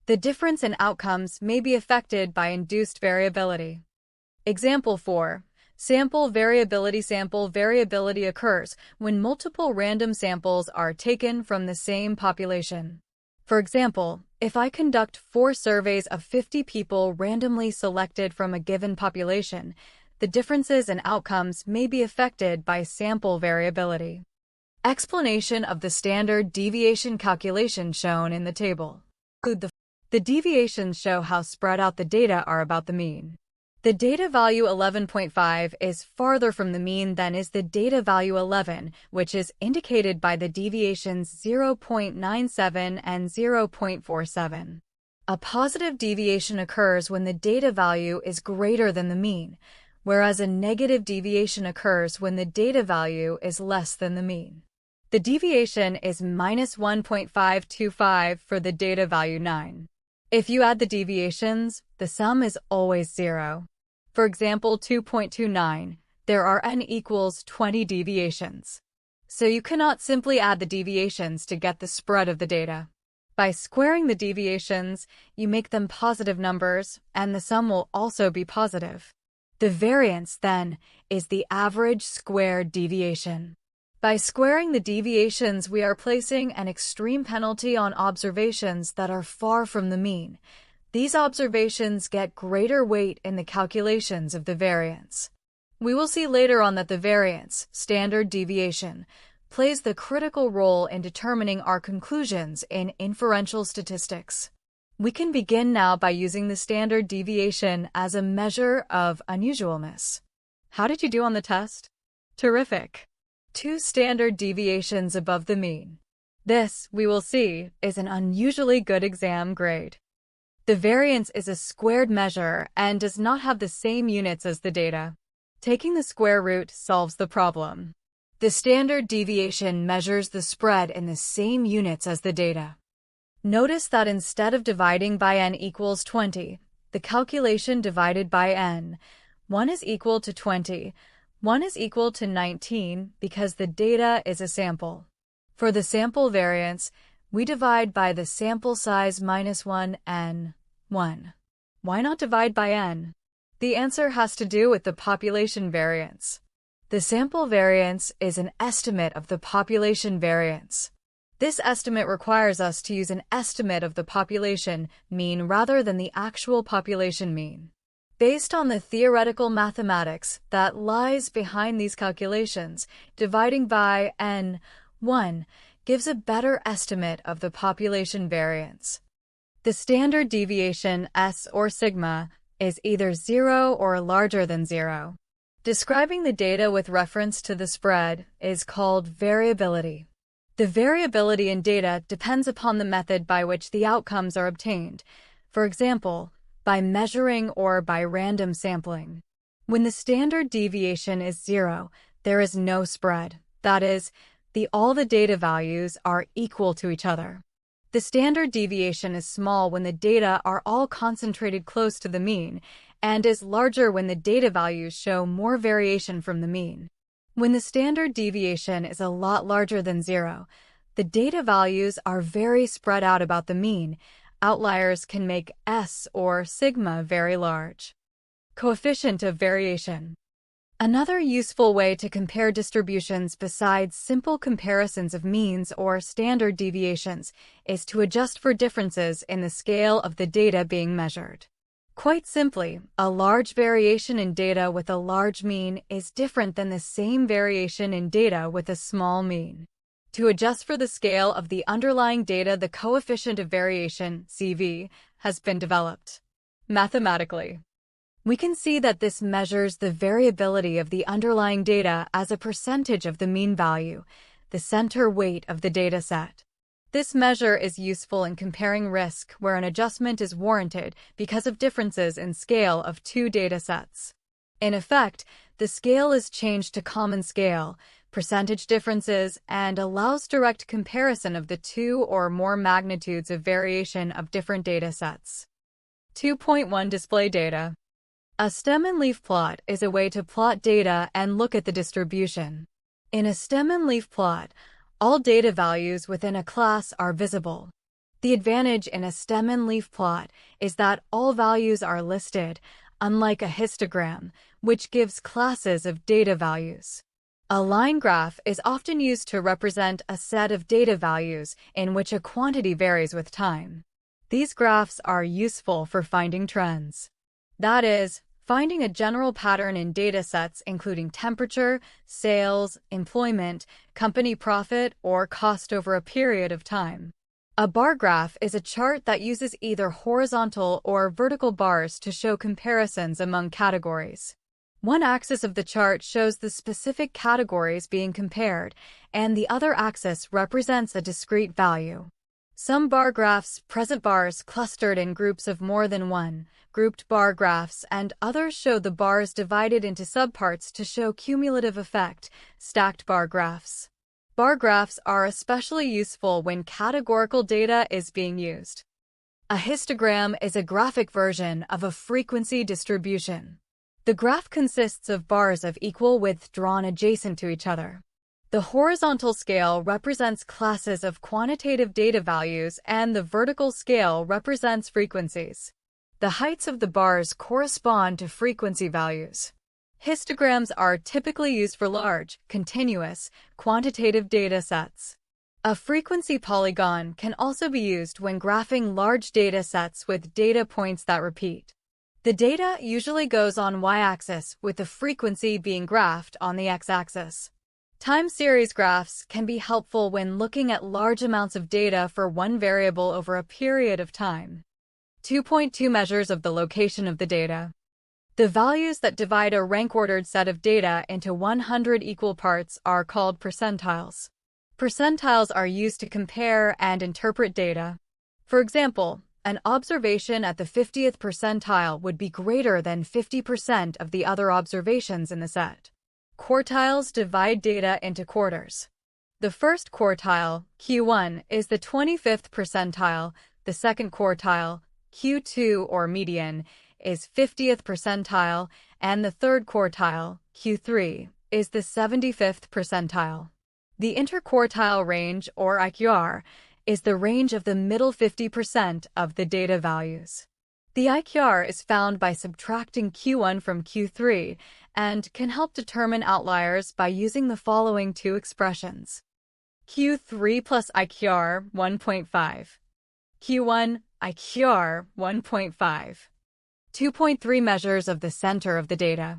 The difference in outcomes may be affected by induced variability. Example 4. Sample variability. Sample variability occurs when multiple random samples are taken from the same population. For example, if I conduct 4 surveys of 50 people randomly selected from a given population, the differences in outcomes may be affected by sample variability. Explanation of the standard deviation calculation shown in the table. The deviations show how spread out the data are about the mean. The data value 11.5 is farther from the mean than is the data value 11, which is indicated by the deviations 0.97 and 0.47. A positive deviation occurs when the data value is greater than the mean, whereas a negative deviation occurs when the data value is less than the mean. The deviation is minus 1.525 for the data value 9. If you add the deviations, the sum is always 0. For example, 2.29, there are n equals 20 deviations. So you cannot simply add the deviations to get the spread of the data. By squaring the deviations, you make them positive numbers, and the sum will also be positive. The variance, then, is the average squared deviation. By squaring the deviations, we are placing an extreme penalty on observations that are far from the mean. These observations get greater weight in the calculations of the variance. We will see later on that the variance, standard deviation, plays the critical role in determining our conclusions in inferential statistics. We can begin now by using the standard deviation as a measure of unusualness. How did you do on the test? Terrific! 2 standard deviations above the mean. This, we will see, is an unusually good exam grade. The variance is a squared measure and does not have the same units as the data. Taking the square root solves the problem. The standard deviation measures the spread in the same units as the data. Notice that instead of dividing by n equals 20, the calculation divided by n, 1 is equal to 20, 1 is equal to 19 because the data is a sample. For the sample variance, we divide by the sample size minus 1 n, 1. Why not divide by n? The answer has to do with the population variance. The sample variance is an estimate of the population variance. This estimate requires us to use an estimate of the population mean rather than the actual population mean. Based on the theoretical mathematics that lies behind these calculations, dividing by n, 1, gives a better estimate of the population variance. The standard deviation, S or sigma, is either 0 or larger than 0. Describing the data with reference to the spread is called variability. The variability in data depends upon the method by which the outcomes are obtained. For example, by measuring or by random sampling. When the standard deviation is 0, there is no spread. That is, all the data values are equal to each other. The standard deviation is small when the data are all concentrated close to the mean, and is larger when the data values show more variation from the mean. When the standard deviation is a lot larger than 0, the data values are very spread out about the mean. Outliers can make S or sigma very large. Coefficient of variation. Another useful way to compare distributions besides simple comparisons of means or standard deviations is to adjust for differences in the scale of the data being measured. Quite simply, a large variation in data with a large mean is different than the same variation in data with a small mean. To adjust for the scale of the underlying data, the coefficient of variation, CV, has been developed. Mathematically, we can see that this measures the variability of the underlying data as a percentage of the mean value, the center weight of the data set. This measure is useful in comparing risk where an adjustment is warranted because of differences in scale of 2 data sets. In effect, the scale is changed to common scale, percentage differences, and allows direct comparison of the 2 or more magnitudes of variation of different data sets. 2.1 Display data. A stem and leaf plot is a way to plot data and look at the distribution. In a stem and leaf plot, all data values within a class are visible. The advantage in a stem and leaf plot is that all values are listed, unlike a histogram, which gives classes of data values. A line graph is often used to represent a set of data values in which a quantity varies with time. These graphs are useful for finding trends. That is, finding a general pattern in data sets including temperature, sales, employment, company profit, or cost over a period of time. A bar graph is a chart that uses either horizontal or vertical bars to show comparisons among categories. One axis of the chart shows the specific categories being compared, and the other axis represents a discrete value. Some bar graphs present bars clustered in groups of more than one, grouped bar graphs, and others show the bars divided into subparts to show cumulative effect, stacked bar graphs. Bar graphs are especially useful when categorical data is being used. A histogram is a graphic version of a frequency distribution. The graph consists of bars of equal width drawn adjacent to each other. The horizontal scale represents classes of quantitative data values and the vertical scale represents frequencies. The heights of the bars correspond to frequency values. Histograms are typically used for large, continuous, quantitative data sets. A frequency polygon can also be used when graphing large data sets with data points that repeat. The data usually goes on y-axis, with the frequency being graphed on the x-axis. Time series graphs can be helpful when looking at large amounts of data for one variable over a period of time. 2.2 measures of the location of the data. The values that divide a rank-ordered set of data into 100 equal parts are called percentiles. Percentiles are used to compare and interpret data. For example, an observation at the 50th percentile would be greater than 50% of the other observations in the set. Quartiles divide data into quarters. The first quartile, Q1, is the 25th percentile. The second quartile, Q2 or median, is 50th percentile, and the third quartile, Q3, is the 75th percentile. The interquartile range, or IQR, is the range of the middle 50% of the data values. The IQR is found by subtracting Q1 from Q3 and can help determine outliers by using the following two expressions. Q3 plus IQR 1.5. Q1 IQR 1.5. 2.3 measures of the center of the data.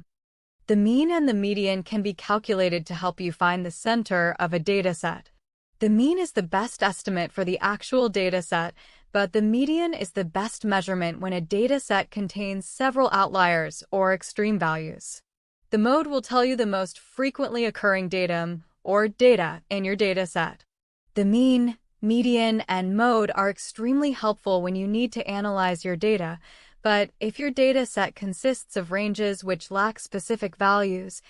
The mean and the median can be calculated to help you find the center of a data set. The mean is the best estimate for the actual data set, but the median is the best measurement when a data set contains several outliers or extreme values. The mode will tell you the most frequently occurring datum, or data, in your data set. The mean, median, and mode are extremely helpful when you need to analyze your data, but if your data set consists of ranges which lack specific values,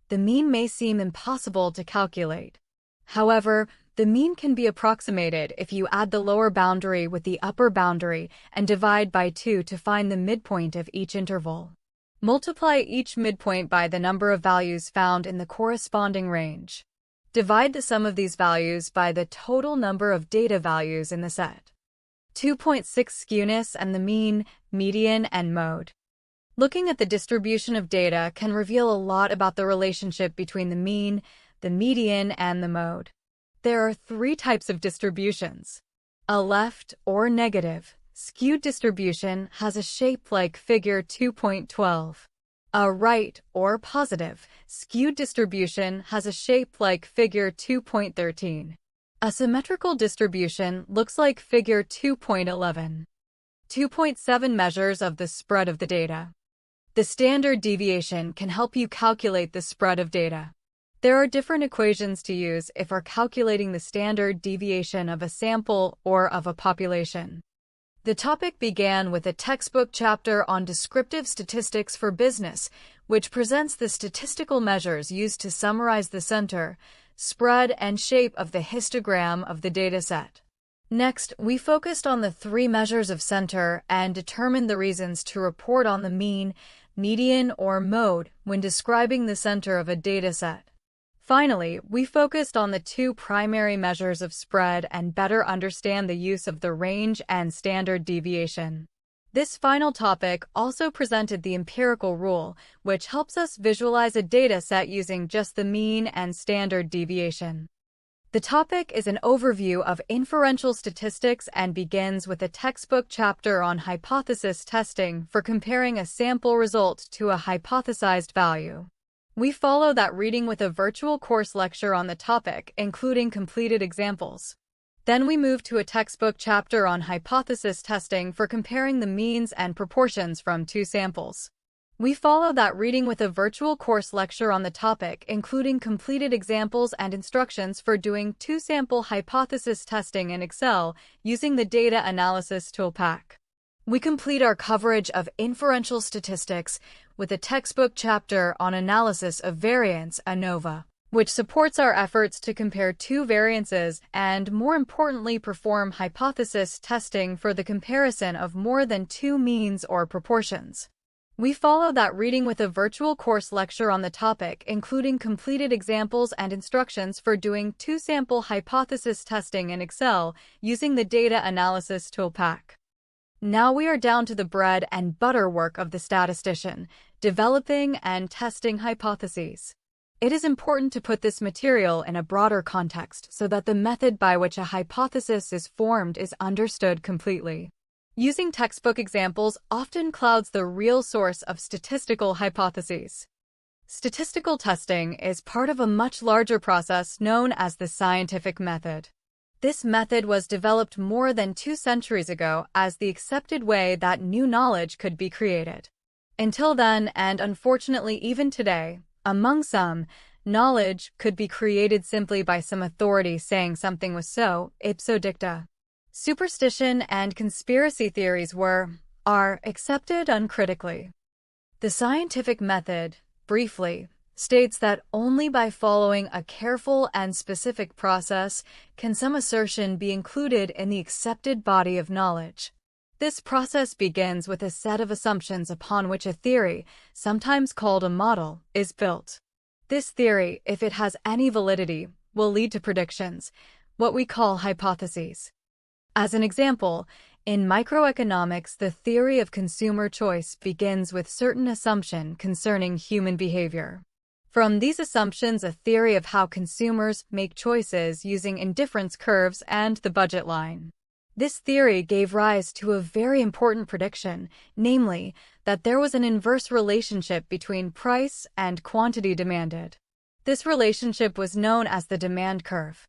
the mean may seem impossible to calculate. However, the mean can be approximated if you add the lower boundary with the upper boundary and divide by 2 to find the midpoint of each interval. Multiply each midpoint by the number of values found in the corresponding range. Divide the sum of these values by the total number of data values in the set. 2.6 Skewness and the mean, median, and mode. Looking at the distribution of data can reveal a lot about the relationship between the mean, the median, and the mode. There are three types of distributions. A left or negative, skewed distribution has a shape like figure 2.12. A right or positive, skewed distribution has a shape like figure 2.13. A symmetrical distribution looks like figure 2.11. 2.7 Measures of the spread of the data. The standard deviation can help you calculate the spread of data. There are different equations to use if you're calculating the standard deviation of a sample or of a population. The topic began with a textbook chapter on Descriptive Statistics for Business, which presents the statistical measures used to summarize the center, spread, and shape of the histogram of the dataset. Next, we focused on the three measures of center and determined the reasons to report on the mean, median, or mode when describing the center of a dataset. Finally, we focused on the two primary measures of spread and better understand the use of the range and standard deviation. This final topic also presented the empirical rule, which helps us visualize a data set using just the mean and standard deviation. The topic is an overview of inferential statistics and begins with a textbook chapter on hypothesis testing for comparing a sample result to a hypothesized value. We follow that reading with a virtual course lecture on the topic, including completed examples. Then we move to a textbook chapter on hypothesis testing for comparing the means and proportions from two samples. We follow that reading with a virtual course lecture on the topic, including completed examples and instructions for doing two-sample hypothesis testing in Excel using the Data Analysis Toolpak. We complete our coverage of inferential statistics with a textbook chapter on analysis of variance ANOVA, which supports our efforts to compare two variances and, more importantly, perform hypothesis testing for the comparison of more than two means or proportions. We follow that reading with a virtual course lecture on the topic, including completed examples and instructions for doing two-sample hypothesis testing in Excel using the data analysis toolpack. Now we are down to the bread and butter work of the statistician, developing and testing hypotheses. It is important to put this material in a broader context so that the method by which a hypothesis is formed is understood completely. Using textbook examples often clouds the real source of statistical hypotheses. Statistical testing is part of a much larger process known as the scientific method. This method was developed more than 2 centuries ago as the accepted way that new knowledge could be created. Until then, and unfortunately even today, among some, knowledge could be created simply by some authority saying something was so, ipso dicta. Superstition and conspiracy theories are accepted uncritically. The scientific method, briefly, states that only by following a careful and specific process can some assertion be included in the accepted body of knowledge. This process begins with a set of assumptions upon which a theory, sometimes called a model, is built. This theory, if it has any validity, will lead to predictions, what we call hypotheses. As an example, in microeconomics, the theory of consumer choice begins with certain assumption concerning human behavior. From these assumptions, a theory of how consumers make choices using indifference curves and the budget line. This theory gave rise to a very important prediction, namely, that there was an inverse relationship between price and quantity demanded. This relationship was known as the demand curve.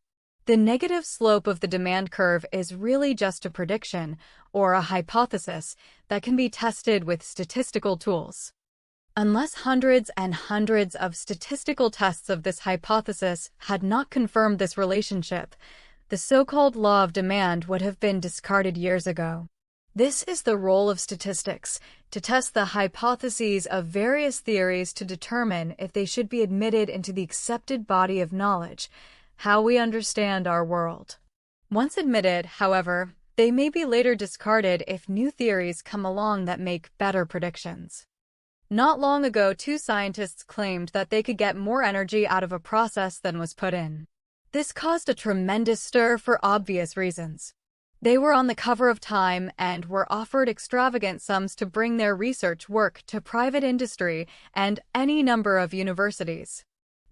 The negative slope of the demand curve is really just a prediction, or a hypothesis, that can be tested with statistical tools. Unless hundreds and hundreds of statistical tests of this hypothesis had not confirmed this relationship, the so-called law of demand would have been discarded years ago. This is the role of statistics, to test the hypotheses of various theories to determine if they should be admitted into the accepted body of knowledge, how we understand our world. Once admitted, however, they may be later discarded if new theories come along that make better predictions. Not long ago, 2 scientists claimed that they could get more energy out of a process than was put in. This caused a tremendous stir for obvious reasons. They were on the cover of Time and were offered extravagant sums to bring their research work to private industry and any number of universities.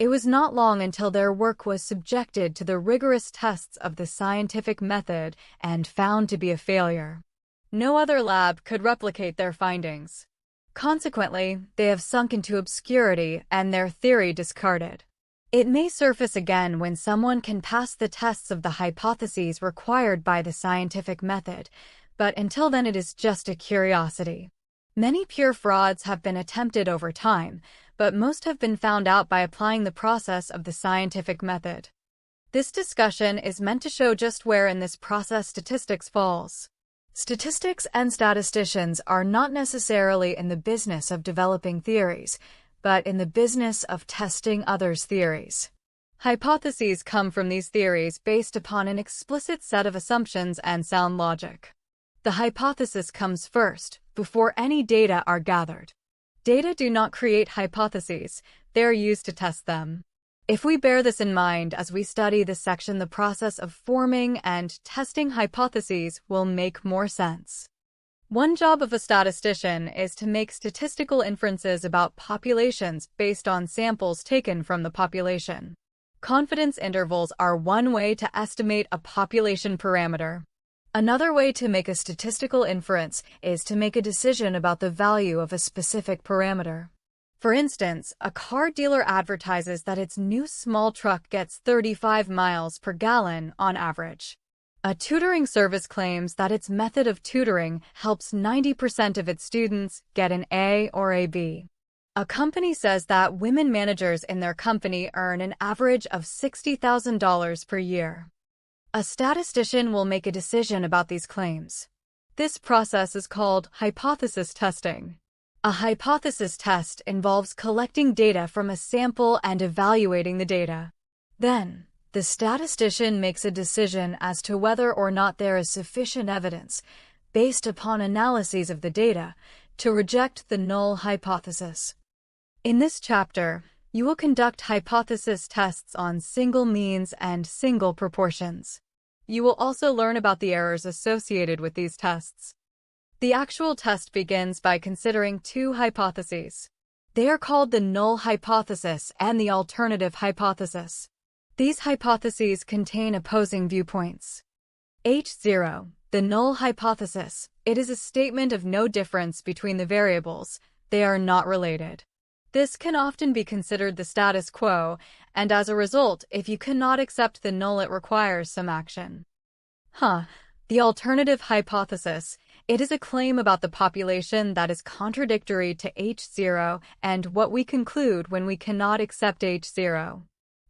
It was not long until their work was subjected to the rigorous tests of the scientific method and found to be a failure. No other lab could replicate their findings. Consequently, they have sunk into obscurity and their theory discarded. It may surface again when someone can pass the tests of the hypotheses required by the scientific method, but until then it is just a curiosity. Many pure frauds have been attempted over time, but most have been found out by applying the process of the scientific method. This discussion is meant to show just where in this process statistics falls. Statistics and statisticians are not necessarily in the business of developing theories, but in the business of testing others' theories. Hypotheses come from these theories based upon an explicit set of assumptions and sound logic. The hypothesis comes first, before any data are gathered. Data do not create hypotheses, they are used to test them. If we bear this in mind as we study this section, the process of forming and testing hypotheses will make more sense. One job of a statistician is to make statistical inferences about populations based on samples taken from the population. Confidence intervals are one way to estimate a population parameter. Another way to make a statistical inference is to make a decision about the value of a specific parameter. For instance, a car dealer advertises that its new small truck gets 35 miles per gallon on average. A tutoring service claims that its method of tutoring helps 90% of its students get an A or a B. A company says that women managers in their company earn an average of $60,000 per year. A statistician will make a decision about these claims. This process is called hypothesis testing. A hypothesis test involves collecting data from a sample and evaluating the data. Then, the statistician makes a decision as to whether or not there is sufficient evidence, based upon analyses of the data, To reject the null hypothesis. In this chapter, you will conduct hypothesis tests on single means and single proportions. You will also learn about the errors associated with these tests. The actual test begins by considering two hypotheses. They are called the null hypothesis and the alternative hypothesis. These hypotheses contain opposing viewpoints. H0, the null hypothesis. It is a statement of no difference between the variables. They are not related. This can often be considered the status quo, and as a result, if you cannot accept the null, it requires some action. The alternative hypothesis. It is a claim about the population that is contradictory to H0 and what we conclude when we cannot accept H0.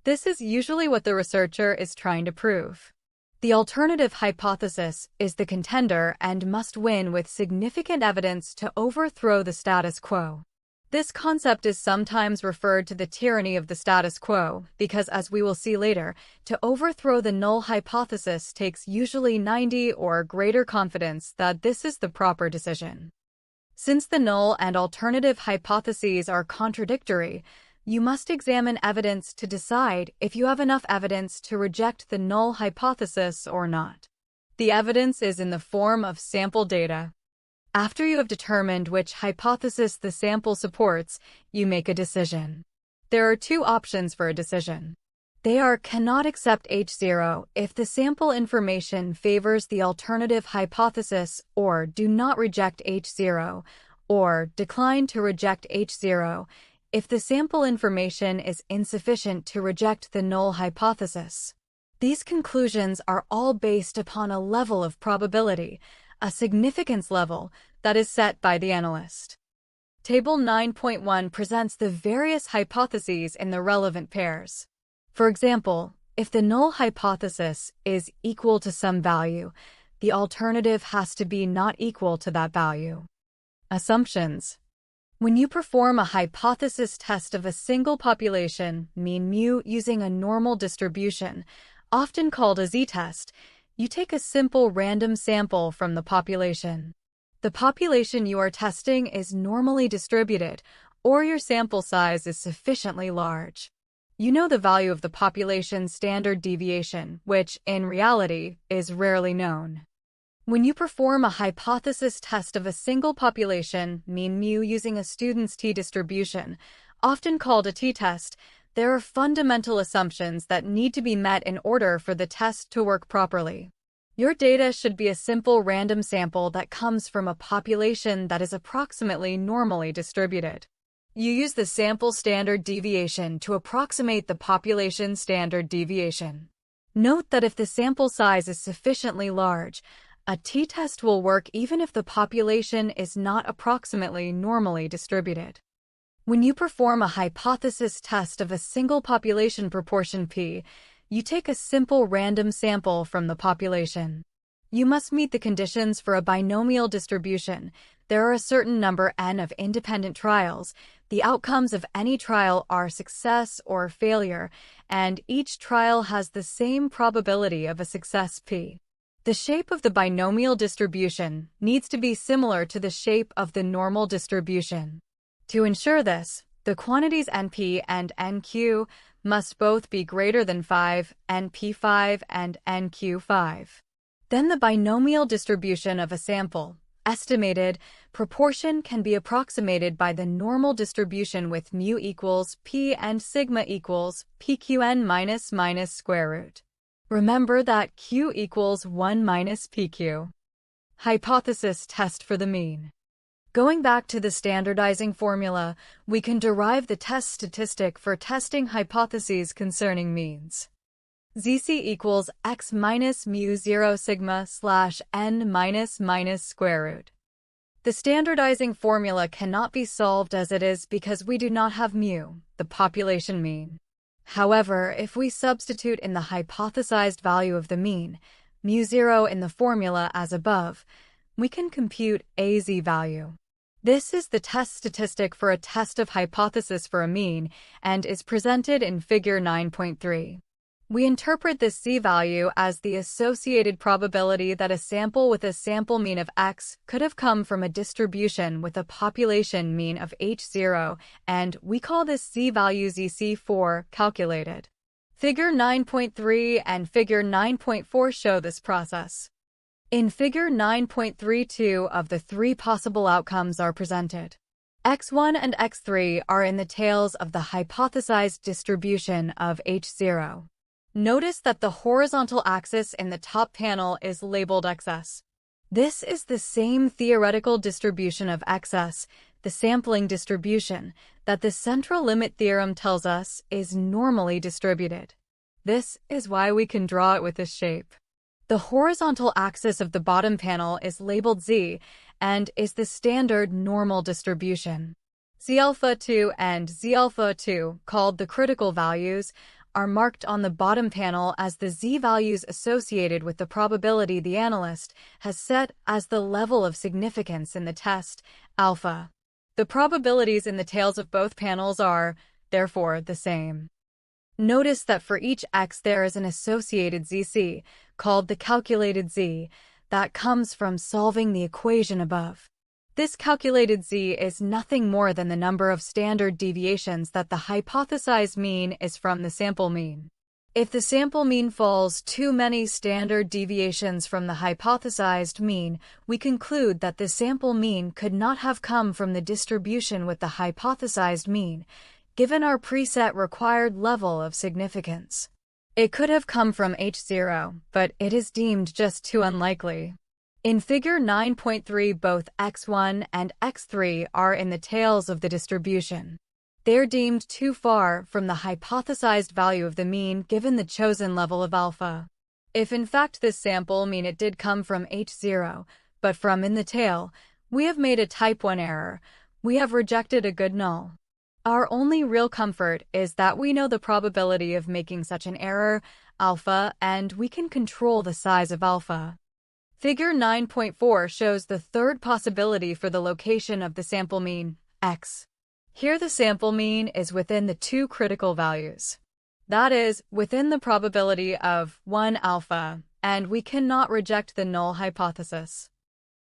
This is usually what the researcher is trying to prove. The alternative hypothesis is the contender and must win with significant evidence to overthrow the status quo. This concept is sometimes referred to the tyranny of the status quo because, as we will see later, to overthrow the null hypothesis takes usually 90 or greater confidence that this is the proper decision. Since the null and alternative hypotheses are contradictory, you must examine evidence to decide if you have enough evidence to reject the null hypothesis or not. The evidence is in the form of sample data. After you have determined which hypothesis the sample supports, you make a decision. There are two options for a decision. They are cannot accept H0 if the sample information favors the alternative hypothesis, or do not reject H0, or decline to reject H0 if the sample information is insufficient to reject the null hypothesis. These conclusions are all based upon a level of probability, a significance level, that is set by the analyst. Table 9.1 presents the various hypotheses in the relevant pairs. For example, if the null hypothesis is equal to some value, the alternative has to be not equal to that value. Assumptions. When you perform a hypothesis test of a single population, mean mu, using a normal distribution, often called a z-test, you take a simple random sample from the population. The population you are testing is normally distributed, or your sample size is sufficiently large. You know the value of the population's standard deviation, which, in reality, is rarely known. When you perform a hypothesis test of a single population, mean mu, using a student's t-distribution, often called a t-test, there are fundamental assumptions that need to be met in order for the test to work properly. Your data should be a simple random sample that comes from a population that is approximately normally distributed. You use the sample standard deviation to approximate the population standard deviation. Note that if the sample size is sufficiently large, a t-test will work even if the population is not approximately normally distributed. When you perform a hypothesis test of a single population proportion p, you take a simple random sample from the population. You must meet the conditions for a binomial distribution. There are a certain number n of independent trials. The outcomes of any trial are success or failure, and each trial has the same probability of a success p. The shape of the binomial distribution needs to be similar to the shape of the normal distribution. To ensure this, the quantities np and nq must both be greater than 5, np5 and nq5. Then the binomial distribution of a sample, estimated proportion, can be approximated by the normal distribution with mu equals p and sigma equals pqn minus square root. Remember that q equals 1 minus pq. Hypothesis test for the mean. Going back to the standardizing formula, we can derive the test statistic for testing hypotheses concerning means. ZC equals x minus mu 0 sigma slash n minus square root. The standardizing formula cannot be solved as it is because we do not have mu, the population mean. However, if we substitute in the hypothesized value of the mean, mu 0, in the formula as above, we can compute a z value. This is the test statistic for a test of hypothesis for a mean and is presented in Figure 9.3. We interpret this z-value as the associated probability that a sample with a sample mean of x could have come from a distribution with a population mean of h0, and we call this z-value ZC4 calculated. Figure 9.3 and Figure 9.4 show this process. In Figure 9.32 of the three possible outcomes are presented. x1 and x3 are in the tails of the hypothesized distribution of h0. Notice that the horizontal axis in the top panel is labeled xs. This is the same theoretical distribution of xs, the sampling distribution, that the central limit theorem tells us is normally distributed. This is why we can draw it with this shape. The horizontal axis of the bottom panel is labeled z and is the standard normal distribution. Z alpha 2 and Z alpha 2, called the critical values, are marked on the bottom panel as the z-values associated with the probability the analyst has set as the level of significance in the test, alpha. The probabilities in the tails of both panels are, therefore, the same. Notice that for each x there is an associated zc, called the calculated z, that comes from solving the equation above. This calculated z is nothing more than the number of standard deviations that the hypothesized mean is from the sample mean. If the sample mean falls too many standard deviations from the hypothesized mean, we conclude that the sample mean could not have come from the distribution with the hypothesized mean, given our preset required level of significance. It could have come from h0, but it is deemed just too unlikely. In Figure 9.3, both x1 and x3 are in the tails of the distribution. They're deemed too far from the hypothesized value of the mean given the chosen level of alpha. If in fact this sample mean it did come from h0, but from in the tail, we have made a type 1 error. We have rejected a good null. Our only real comfort is that we know the probability of making such an error, alpha, and we can control the size of alpha. Figure 9.4 shows the third possibility for the location of the sample mean, x. Here the sample mean is within the two critical values. That is, within the probability of 1 alpha, and we cannot reject the null hypothesis.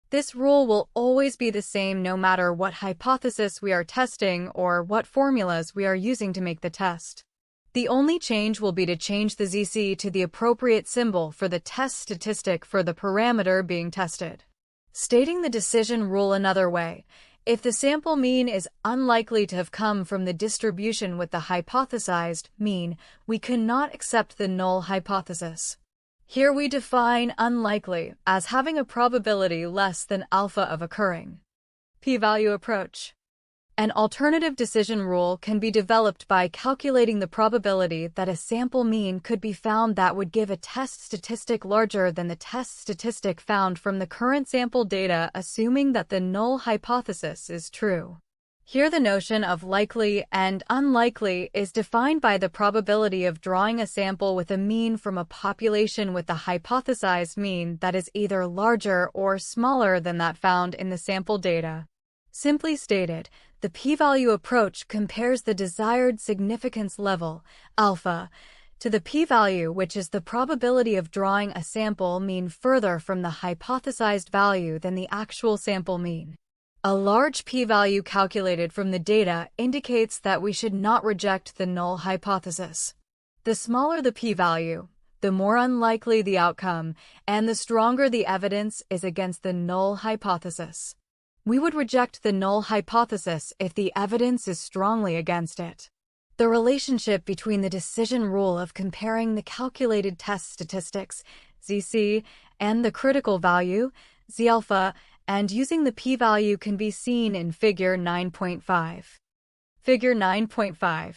This rule will always be the same no matter what hypothesis we are testing or what formulas we are using to make the test. The only change will be to change the ZC to the appropriate symbol for the test statistic for the parameter being tested. Stating the decision rule another way, if the sample mean is unlikely to have come from the distribution with the hypothesized mean, we cannot accept the null hypothesis. Here we define unlikely as having a probability less than alpha of occurring. P-value approach. An alternative decision rule can be developed by calculating the probability that a sample mean could be found that would give a test statistic larger than the test statistic found from the current sample data, assuming that the null hypothesis is true. Here the notion of likely and unlikely is defined by the probability of drawing a sample with a mean from a population with the hypothesized mean that is either larger or smaller than that found in the sample data. Simply stated, the p-value approach compares the desired significance level, alpha, to the p-value, which is the probability of drawing a sample mean further from the hypothesized value than the actual sample mean. A large p-value calculated from the data indicates that we should not reject the null hypothesis. The smaller the p-value, the more unlikely the outcome, and the stronger the evidence is against the null hypothesis. We would reject the null hypothesis if the evidence is strongly against it. The relationship between the decision rule of comparing the calculated test statistics, ZC, and the critical value, Z alpha, and using the p-value can be seen in Figure 9.5. Figure 9.5.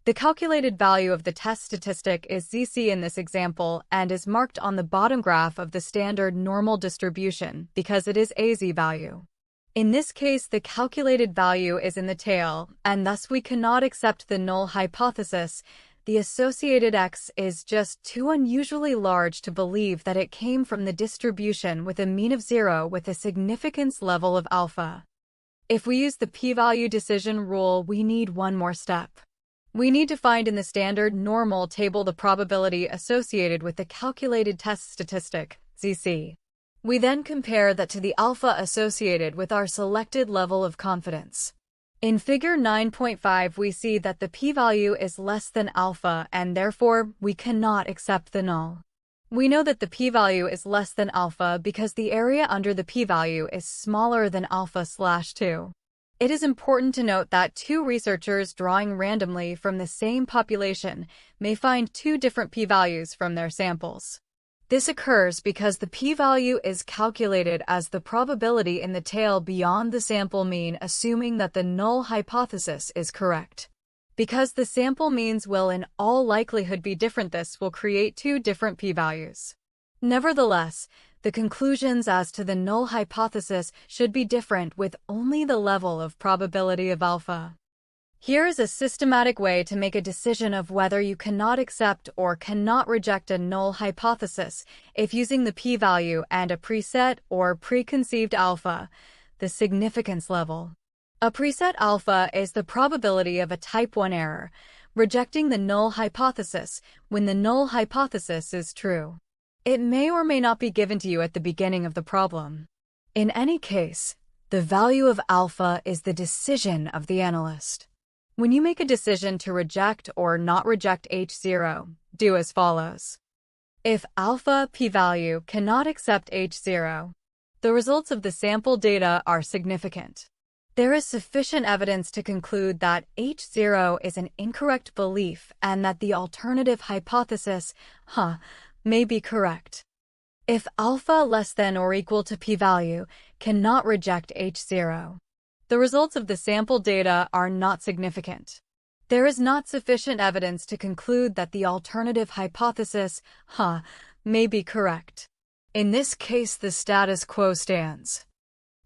The calculated value of the test statistic is ZC in this example and is marked on the bottom graph of the standard normal distribution because it is a z-value. In this case, the calculated value is in the tail, and thus we cannot accept the null hypothesis. The associated x is just too unusually large to believe that it came from the distribution with a mean of 0 with a significance level of alpha. If we use the p-value decision rule, we need one more step. We need to find in the standard normal table the probability associated with the calculated test statistic, ZC. We then compare that to the alpha associated with our selected level of confidence. In figure 9.5, we see that the p-value is less than alpha, and therefore we cannot accept the null. We know that the p-value is less than alpha because the area under the p-value is smaller than alpha/2. It is important to note that two researchers drawing randomly from the same population may find two different p-values from their samples. This occurs because the p-value is calculated as the probability in the tail beyond the sample mean, assuming that the null hypothesis is correct. Because the sample means will in all likelihood be different, this will create two different p-values. Nevertheless, the conclusions as to the null hypothesis should be different with only the level of probability of alpha. Here is a systematic way to make a decision of whether you cannot accept or cannot reject a null hypothesis if using the p-value and a preset or preconceived alpha, the significance level. A preset alpha is the probability of a type 1 error, rejecting the null hypothesis when the null hypothesis is true. It may or may not be given to you at the beginning of the problem. In any case, the value of alpha is the decision of the analyst. When you make a decision to reject or not reject H0, do as follows. If alpha p-value cannot accept H0, the results of the sample data are significant. There is sufficient evidence to conclude that H0 is an incorrect belief and that the alternative hypothesis, may be correct. If alpha less than or equal to p-value cannot reject H0, the results of the sample data are not significant. There is not sufficient evidence to conclude that the alternative hypothesis, may be correct. In this case, the status quo stands.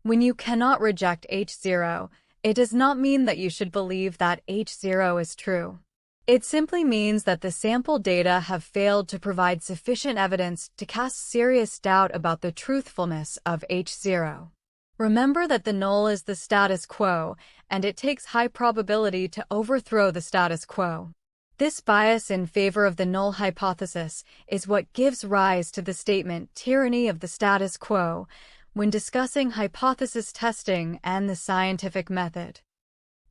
When you cannot reject H0, it does not mean that you should believe that H0 is true. It simply means that the sample data have failed to provide sufficient evidence to cast serious doubt about the truthfulness of H0. Remember that the null is the status quo, and it takes high probability to overthrow the status quo. This bias in favor of the null hypothesis is what gives rise to the statement tyranny of the status quo when discussing hypothesis testing and the scientific method.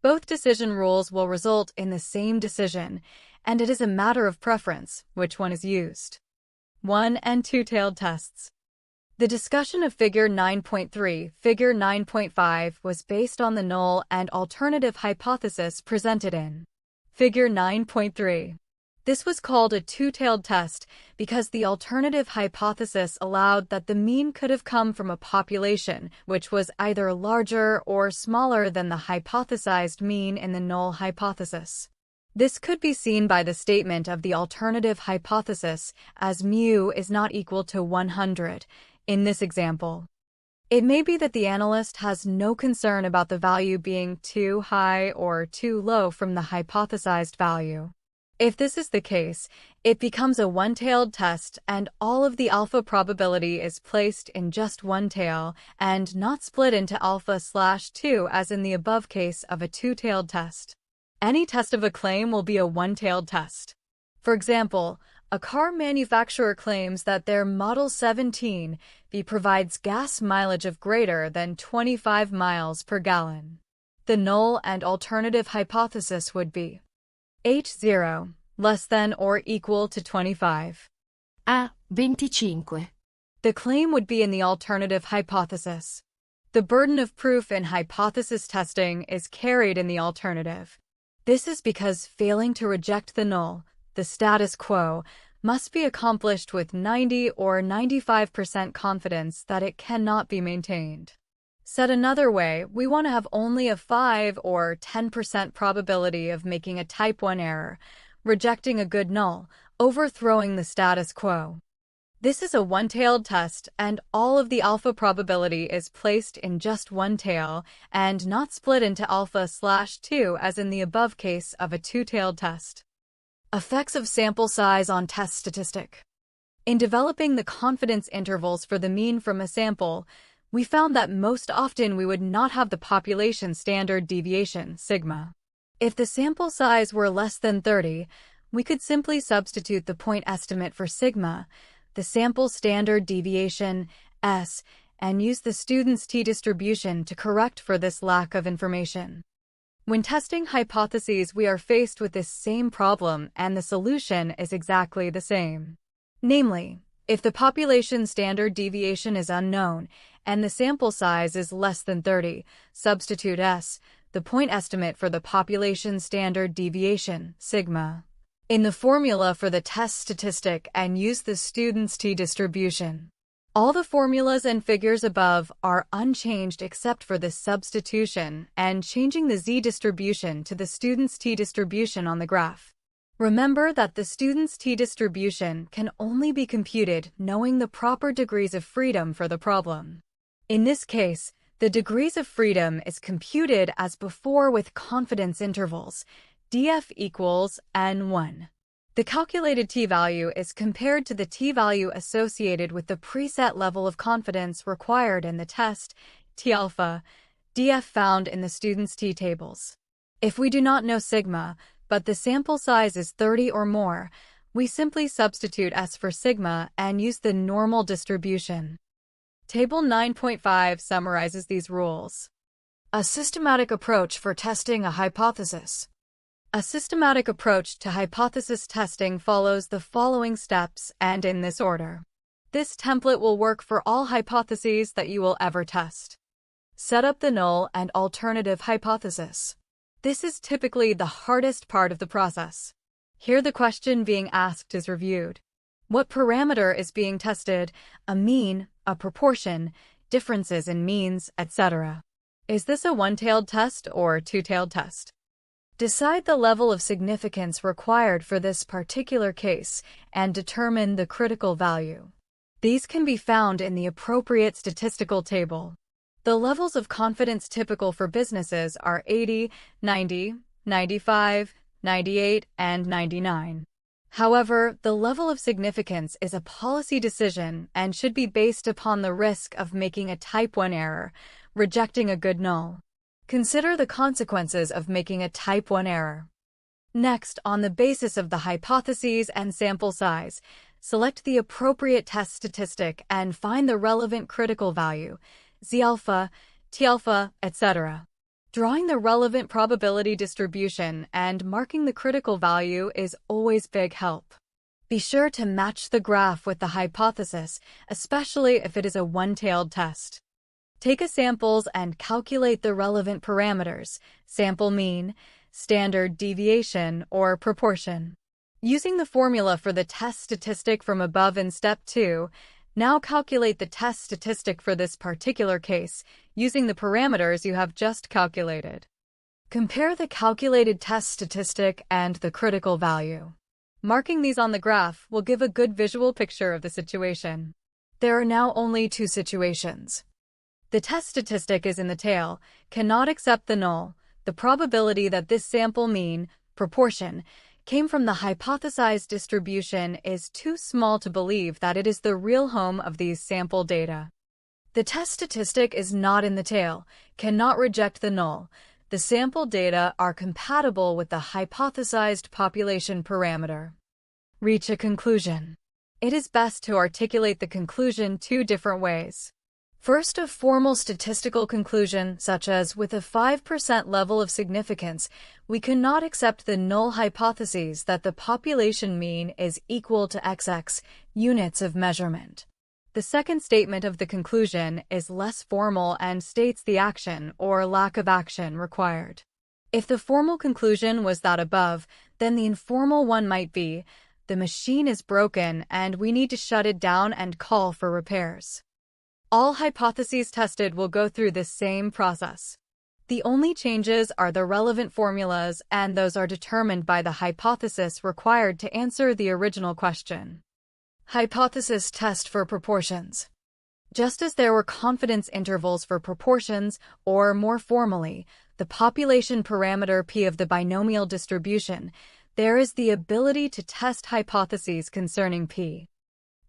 Both decision rules will result in the same decision, and it is a matter of preference which one is used. 1 and 2-tailed tests. The discussion of Figure 9.3, Figure 9.5 was based on the null and alternative hypothesis presented in Figure 9.3. This was called a two-tailed test because the alternative hypothesis allowed that the mean could have come from a population which was either larger or smaller than the hypothesized mean in the null hypothesis. This could be seen by the statement of the alternative hypothesis as mu is not equal to 100. In this example, it may be that the analyst has no concern about the value being too high or too low from the hypothesized value. If this is the case, it becomes a one-tailed test and all of the alpha probability is placed in just one tail and not split into alpha/2 as in the above case of a two-tailed test. Any test of a claim will be a one-tailed test. For example, a car manufacturer claims that their Model 17 provides gas mileage of greater than 25 miles per gallon. The null and alternative hypothesis would be H0 less than or equal to 25. 25. The claim would be in the alternative hypothesis. The burden of proof in hypothesis testing is carried in the alternative. This is because failing to reject the null, the status quo, must be accomplished with 90 or 95% confidence that it cannot be maintained. Said another way, we want to have only a 5 or 10% probability of making a type 1 error, rejecting a good null, overthrowing the status quo. This is a one-tailed test, and all of the alpha probability is placed in just one tail and not split into alpha/2 as in the above case of a two-tailed test. Effects of sample size on test statistic. In developing the confidence intervals for the mean from a sample, we found that most often we would not have the population standard deviation, sigma. If the sample size were less than 30, we could simply substitute the point estimate for sigma, the sample standard deviation, S, and use the student's t-distribution to correct for this lack of information. When testing hypotheses, we are faced with this same problem, and the solution is exactly the same. Namely, if the population standard deviation is unknown and the sample size is less than 30, substitute S, the point estimate for the population standard deviation, sigma, in the formula for the test statistic and use the student's t-distribution. All the formulas and figures above are unchanged except for the substitution and changing the z-distribution to the student's t-distribution on the graph. Remember that the student's t-distribution can only be computed knowing the proper degrees of freedom for the problem. In this case, the degrees of freedom is computed as before with confidence intervals, df equals n1. The calculated t-value is compared to the t-value associated with the preset level of confidence required in the test, t-alpha, df found in the student's t-tables. If we do not know sigma, but the sample size is 30 or more, we simply substitute S for sigma and use the normal distribution. Table 9.5 summarizes these rules. A systematic approach for testing a hypothesis. A systematic approach to hypothesis testing follows the following steps and in this order. This template will work for all hypotheses that you will ever test. Set up the null and alternative hypothesis. This is typically the hardest part of the process. Here the question being asked is reviewed. What parameter is being tested? A mean, a proportion, differences in means, etc. Is this a one-tailed test or two-tailed test? Decide the level of significance required for this particular case and determine the critical value. These can be found in the appropriate statistical table. The levels of confidence typical for businesses are 80, 90, 95, 98, and 99. However, the level of significance is a policy decision and should be based upon the risk of making a type 1 error, rejecting a good null. Consider the consequences of making a type 1 error. Next, on the basis of the hypotheses and sample size, select the appropriate test statistic and find the relevant critical value, z-alpha, t-alpha, etc. Drawing the relevant probability distribution and marking the critical value is always big help. Be sure to match the graph with the hypothesis, especially if it is a one-tailed test. Take a samples and calculate the relevant parameters, sample mean, standard deviation, or proportion. Using the formula for the test statistic from above in step 2, now calculate the test statistic for this particular case, using the parameters you have just calculated. Compare the calculated test statistic and the critical value. Marking these on the graph will give a good visual picture of the situation. There are now only two situations. The test statistic is in the tail, cannot accept the null, the probability that this sample mean, proportion, came from the hypothesized distribution is too small to believe that it is the real home of these sample data. The test statistic is not in the tail, cannot reject the null. The sample data are compatible with the hypothesized population parameter. Reach a conclusion. It is best to articulate the conclusion two different ways. First, a formal statistical conclusion, such as with a 5% level of significance, we cannot accept the null hypotheses that the population mean is equal to XX units of measurement. The second statement of the conclusion is less formal and states the action or lack of action required. If the formal conclusion was that above, then the informal one might be, the machine is broken and we need to shut it down and call for repairs. All hypotheses tested will go through this same process. The only changes are the relevant formulas, and those are determined by the hypothesis required to answer the original question. Hypothesis test for proportions. Just as there were confidence intervals for proportions, or more formally, the population parameter P of the binomial distribution, there is the ability to test hypotheses concerning P.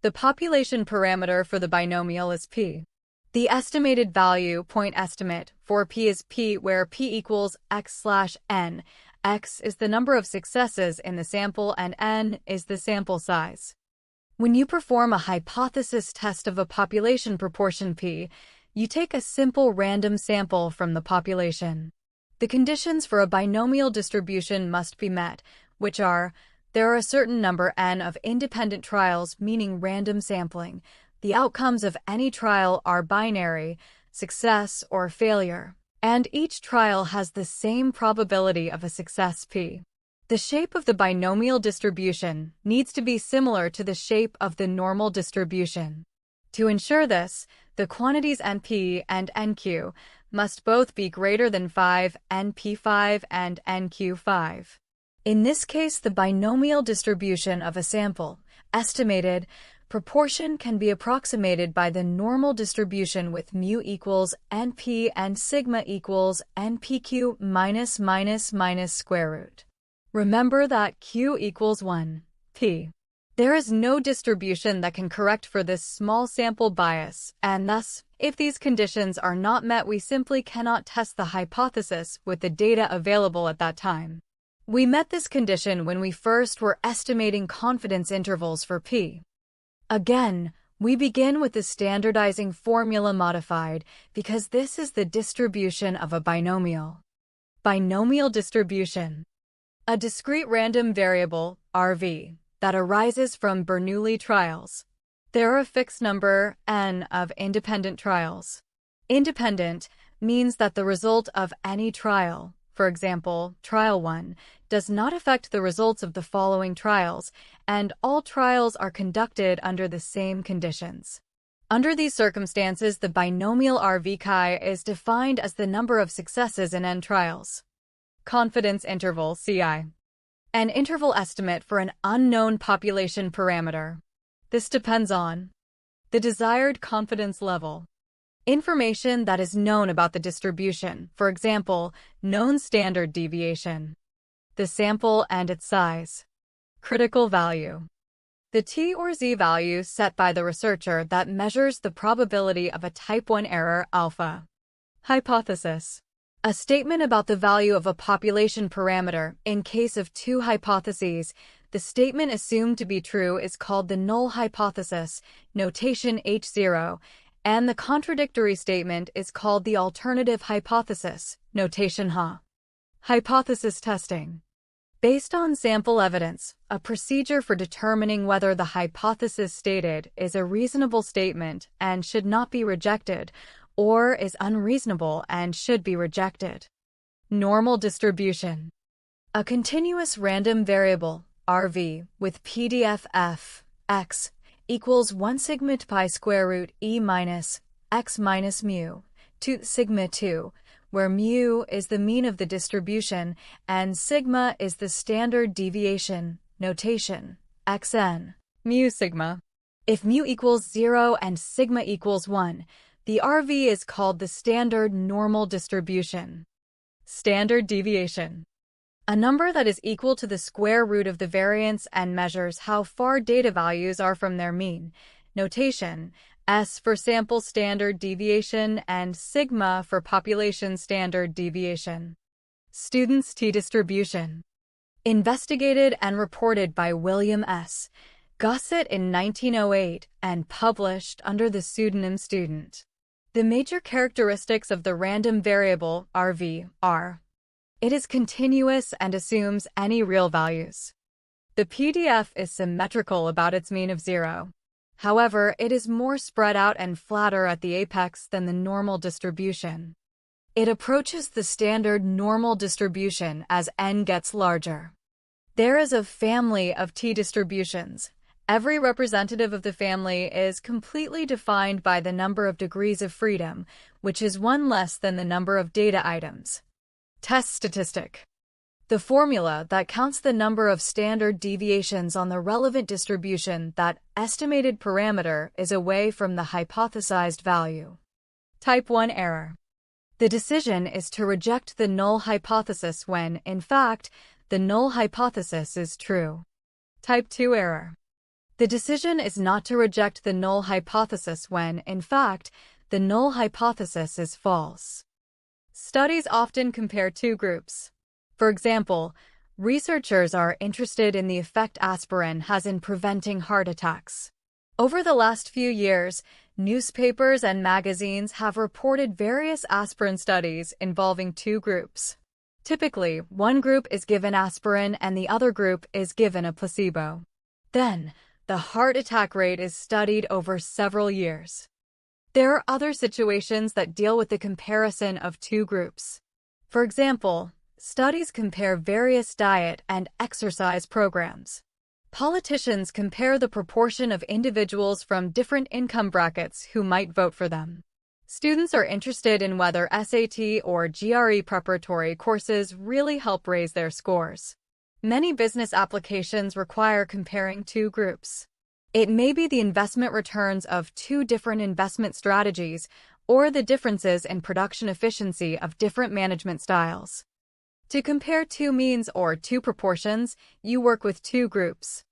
The population parameter for the binomial is P. The estimated value, point estimate, for P is P, where P equals x/n, X is the number of successes in the sample and N is the sample size. When you perform a hypothesis test of a population proportion P, you take a simple random sample from the population. The conditions for a binomial distribution must be met, which are, there are a certain number N of independent trials, meaning random sampling. The outcomes of any trial are binary, success or failure, and each trial has the same probability of a success P. The shape of the binomial distribution needs to be similar to the shape of the normal distribution. To ensure this, the quantities NP and NQ must both be greater than 5, NP5 and NQ5. In this case, the binomial distribution of a sample, estimated proportion, can be approximated by the normal distribution with mu equals NP and sigma equals NPQ minus square root. Remember that Q equals 1, P. There is no distribution that can correct for this small sample bias, and thus, if these conditions are not met, we simply cannot test the hypothesis with the data available at that time. We met this condition when we first were estimating confidence intervals for P. Again, we begin with the standardizing formula modified because this is the distribution of a binomial. Binomial distribution. A discrete random variable, RV, that arises from Bernoulli trials. There are a fixed number, N, of independent trials. Independent means that the result of any trial, for example, trial 1, does not affect the results of the following trials, and all trials are conducted under the same conditions. Under these circumstances, the binomial RV chi is defined as the number of successes in N trials. Confidence interval, CI. An interval estimate for an unknown population parameter. This depends on the desired confidence level. Information that is known about the distribution, for example, known standard deviation. The sample and its size. Critical value. The T or Z value set by the researcher that measures the probability of a type 1 error, alpha. Hypothesis. A statement about the value of a population parameter. In case of two hypotheses, the statement assumed to be true is called the null hypothesis, notation H0, and the contradictory statement is called the alternative hypothesis, notation HA. Hypothesis testing. Based on sample evidence, a procedure for determining whether the hypothesis stated is a reasonable statement and should not be rejected, or is unreasonable and should be rejected. Normal distribution. A continuous random variable, RV, with PDF f, x, equals 1 sigma pi square root e minus x minus mu, to sigma 2, where mu is the mean of the distribution and sigma is the standard deviation, notation, xn, mu sigma. If mu equals 0 and sigma equals 1, the RV is called the standard normal distribution. Standard deviation. A number that is equal to the square root of the variance and measures how far data values are from their mean. Notation, S for sample standard deviation and sigma for population standard deviation. Students' t-distribution. Investigated and reported by William S. Gossett in 1908 and published under the pseudonym Student. The major characteristics of the random variable, RV, are: it is continuous and assumes any real values. The PDF is symmetrical about its mean of 0. However, it is more spread out and flatter at the apex than the normal distribution. It approaches the standard normal distribution as n gets larger. There is a family of t-distributions. Every representative of the family is completely defined by the number of degrees of freedom, which is one less than the number of data items. Test statistic. The formula that counts the number of standard deviations on the relevant distribution that estimated parameter is away from the hypothesized value. Type 1 error. The decision is to reject the null hypothesis when, in fact, the null hypothesis is true. Type 2 error. The decision is not to reject the null hypothesis when, in fact, the null hypothesis is false. Studies often compare two groups. For example, researchers are interested in the effect aspirin has in preventing heart attacks. Over the last few years, newspapers and magazines have reported various aspirin studies involving two groups. Typically, one group is given aspirin and the other group is given a placebo. Then, the heart attack rate is studied over several years. There are other situations that deal with the comparison of two groups. For example, studies compare various diet and exercise programs. Politicians compare the proportion of individuals from different income brackets who might vote for them. Students are interested in whether SAT or GRE preparatory courses really help raise their scores. Many business applications require comparing two groups. It may be the investment returns of two different investment strategies or the differences in production efficiency of different management styles. To compare two means or two proportions, you work with two groups.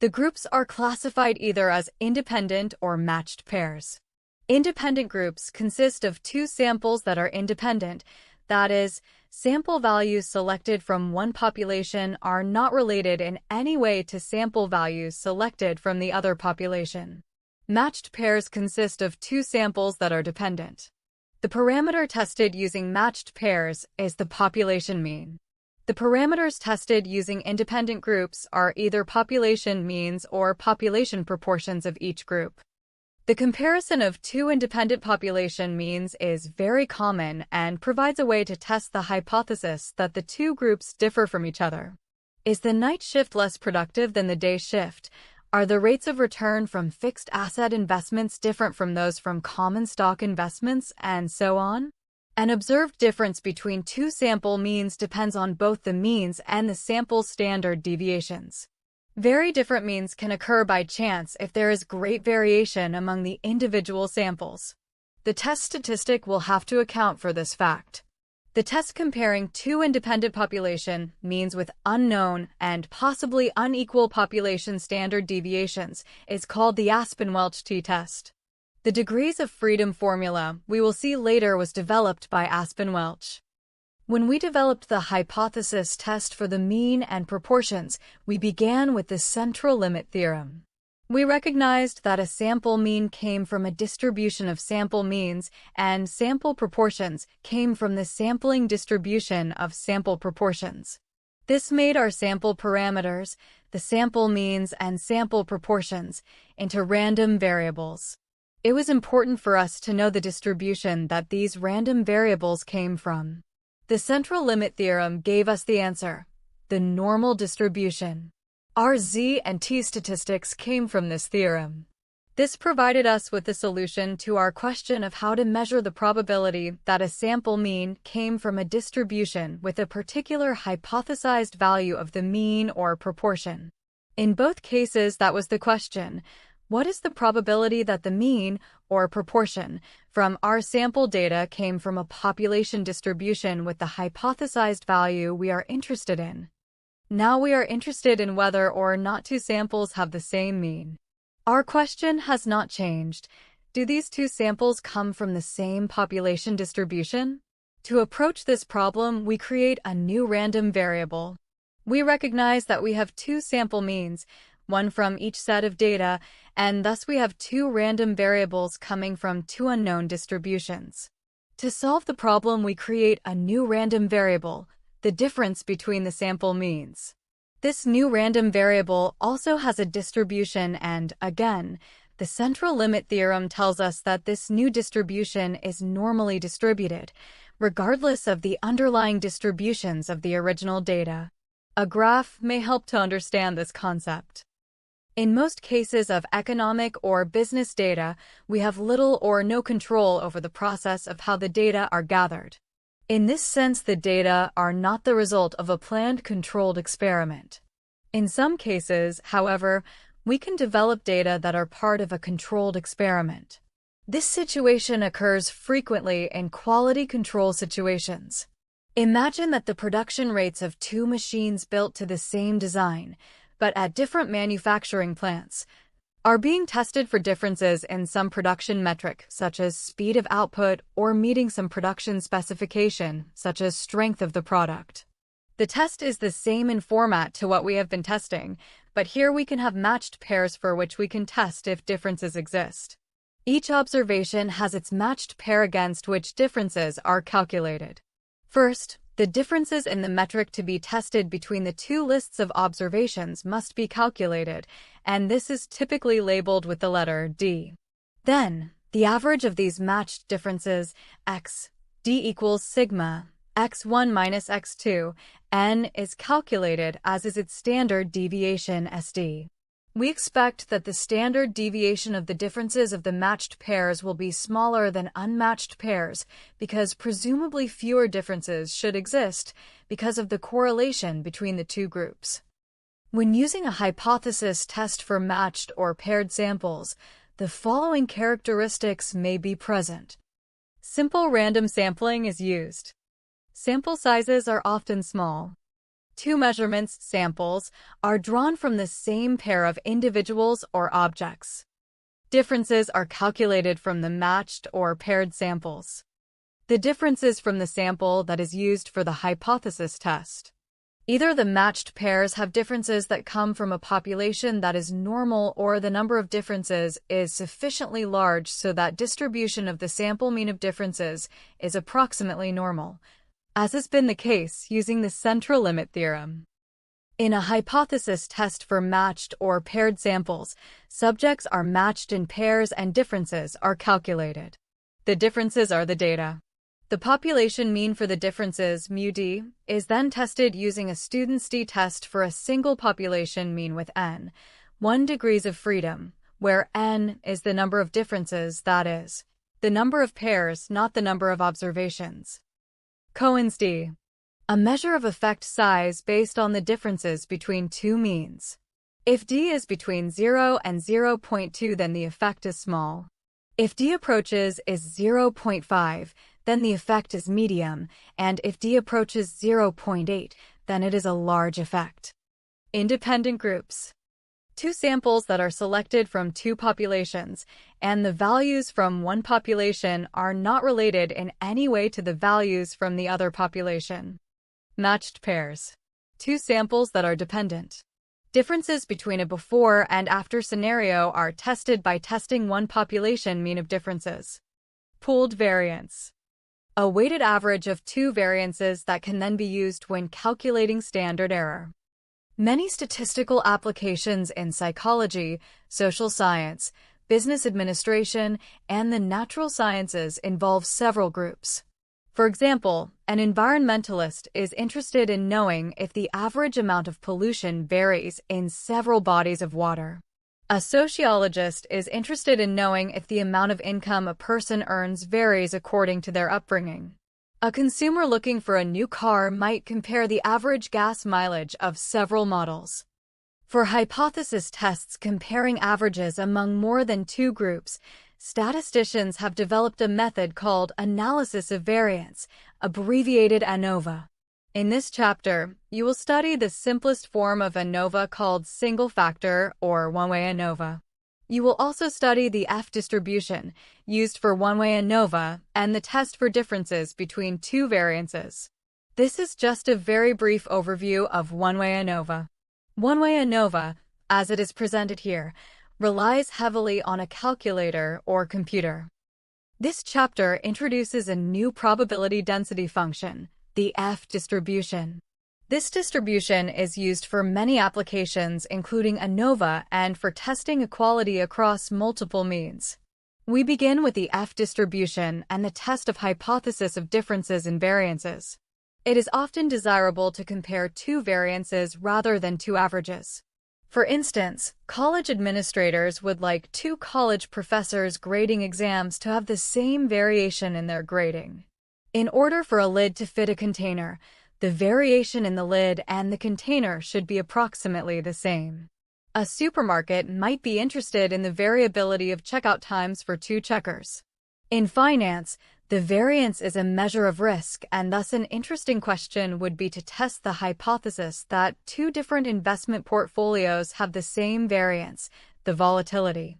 The groups are classified either as independent or matched pairs. Independent groups consist of two samples that are independent, that is, sample values selected from one population are not related in any way to sample values selected from the other population. Matched pairs consist of two samples that are dependent. The parameter tested using matched pairs is the population mean. The parameters tested using independent groups are either population means or population proportions of each group. The comparison of two independent population means is very common and provides a way to test the hypothesis that the two groups differ from each other. Is the night shift less productive than the day shift? Are the rates of return from fixed asset investments different from those from common stock investments, and so on? An observed difference between two sample means depends on both the means and the sample standard deviations. Very different means can occur by chance if there is great variation among the individual samples. The test statistic will have to account for this fact. The test comparing two independent population means with unknown and possibly unequal population standard deviations is called the Aspin-Welch t-test. The degrees of freedom formula we will see later was developed by Aspin-Welch. When we developed the hypothesis test for the mean and proportions, we began with the central limit theorem. We recognized that a sample mean came from a distribution of sample means, and sample proportions came from the sampling distribution of sample proportions. This made our sample parameters, the sample means and sample proportions, into random variables. It was important for us to know the distribution that these random variables came from. The central limit theorem gave us the answer, the normal distribution. Our Z and T statistics came from this theorem. This provided us with the solution to our question of how to measure the probability that a sample mean came from a distribution with a particular hypothesized value of the mean or proportion. In both cases, that was the question: what is the probability that the mean or proportion from our sample data came from a population distribution with the hypothesized value we are interested in? Now we are interested in whether or not two samples have the same mean. Our question has not changed. Do these two samples come from the same population distribution? To approach this problem, we create a new random variable. We recognize that we have two sample means, one from each set of data, and thus we have two random variables coming from two unknown distributions. To solve the problem, we create a new random variable, the difference between the sample means. This new random variable also has a distribution and, again, the central limit theorem tells us that this new distribution is normally distributed, regardless of the underlying distributions of the original data. A graph may help to understand this concept. In most cases of economic or business data, we have little or no control over the process of how the data are gathered. In this sense, the data are not the result of a planned controlled experiment. In some cases, however, we can develop data that are part of a controlled experiment. This situation occurs frequently in quality control situations. Imagine that the production rates of two machines built to the same design, but at different manufacturing plants, are being tested for differences in some production metric, such as speed of output, or meeting some production specification, such as strength of the product. The test is the same in format to what we have been testing, but here we can have matched pairs for which we can test if differences exist. Each observation has its matched pair against which differences are calculated. First, the differences in the metric to be tested between the two lists of observations must be calculated, and this is typically labeled with the letter D. Then, the average of these matched differences, x, d equals sigma, x1 minus x2, n, is calculated as is its standard deviation SD. We expect that the standard deviation of the differences of the matched pairs will be smaller than unmatched pairs because presumably fewer differences should exist because of the correlation between the two groups. When using a hypothesis test for matched or paired samples, the following characteristics may be present. Simple random sampling is used. Sample sizes are often small. Two measurements samples are drawn from the same pair of individuals or objects. Differences are calculated from the matched or paired samples. The differences from the sample that is used for the hypothesis test. Either the matched pairs have differences that come from a population that is normal or the number of differences is sufficiently large so that distribution of the sample mean of differences is approximately normal, as has been the case using the central limit theorem. In a hypothesis test for matched or paired samples, subjects are matched in pairs and differences are calculated. The differences are the data. The population mean for the differences, μd, is then tested using a student's t-test for a single population mean with n, 1 degrees of freedom, where n is the number of differences, that is, the number of pairs, not the number of observations. Cohen's d, a measure of effect size based on the differences between two means. If d is between 0 and 0.2, then the effect is small. If d approaches is 0.5, then the effect is medium, and if d approaches 0.8, then it is a large effect. Independent groups. Two samples that are selected from two populations, and the values from one population are not related in any way to the values from the other population. Matched pairs. Two samples that are dependent. Differences between a before and after scenario are tested by testing one population mean of differences. Pooled variance. A weighted average of two variances that can then be used when calculating standard error. Many statistical applications in psychology, social science, business administration, and the natural sciences involve several groups. For example, an environmentalist is interested in knowing if the average amount of pollution varies in several bodies of water. A sociologist is interested in knowing if the amount of income a person earns varies according to their upbringing. A consumer looking for a new car might compare the average gas mileage of several models. For hypothesis tests comparing averages among more than two groups, statisticians have developed a method called analysis of variance, abbreviated ANOVA. In this chapter, you will study the simplest form of ANOVA called single factor or one-way ANOVA. You will also study the F distribution, used for one-way ANOVA, and the test for differences between two variances. This is just a very brief overview of one-way ANOVA. One-way ANOVA, as it is presented here, relies heavily on a calculator or computer. This chapter introduces a new probability density function, the F distribution. This distribution is used for many applications including ANOVA and for testing equality across multiple means. We begin with the F distribution and the test of hypothesis of differences in variances. It is often desirable to compare two variances rather than two averages. For instance, college administrators would like two college professors grading exams to have the same variation in their grading. In order for a lid to fit a container, the variation in the lid and the container should be approximately the same. A supermarket might be interested in the variability of checkout times for two checkers. In finance, the variance is a measure of risk, and thus an interesting question would be to test the hypothesis that two different investment portfolios have the same variance, the volatility.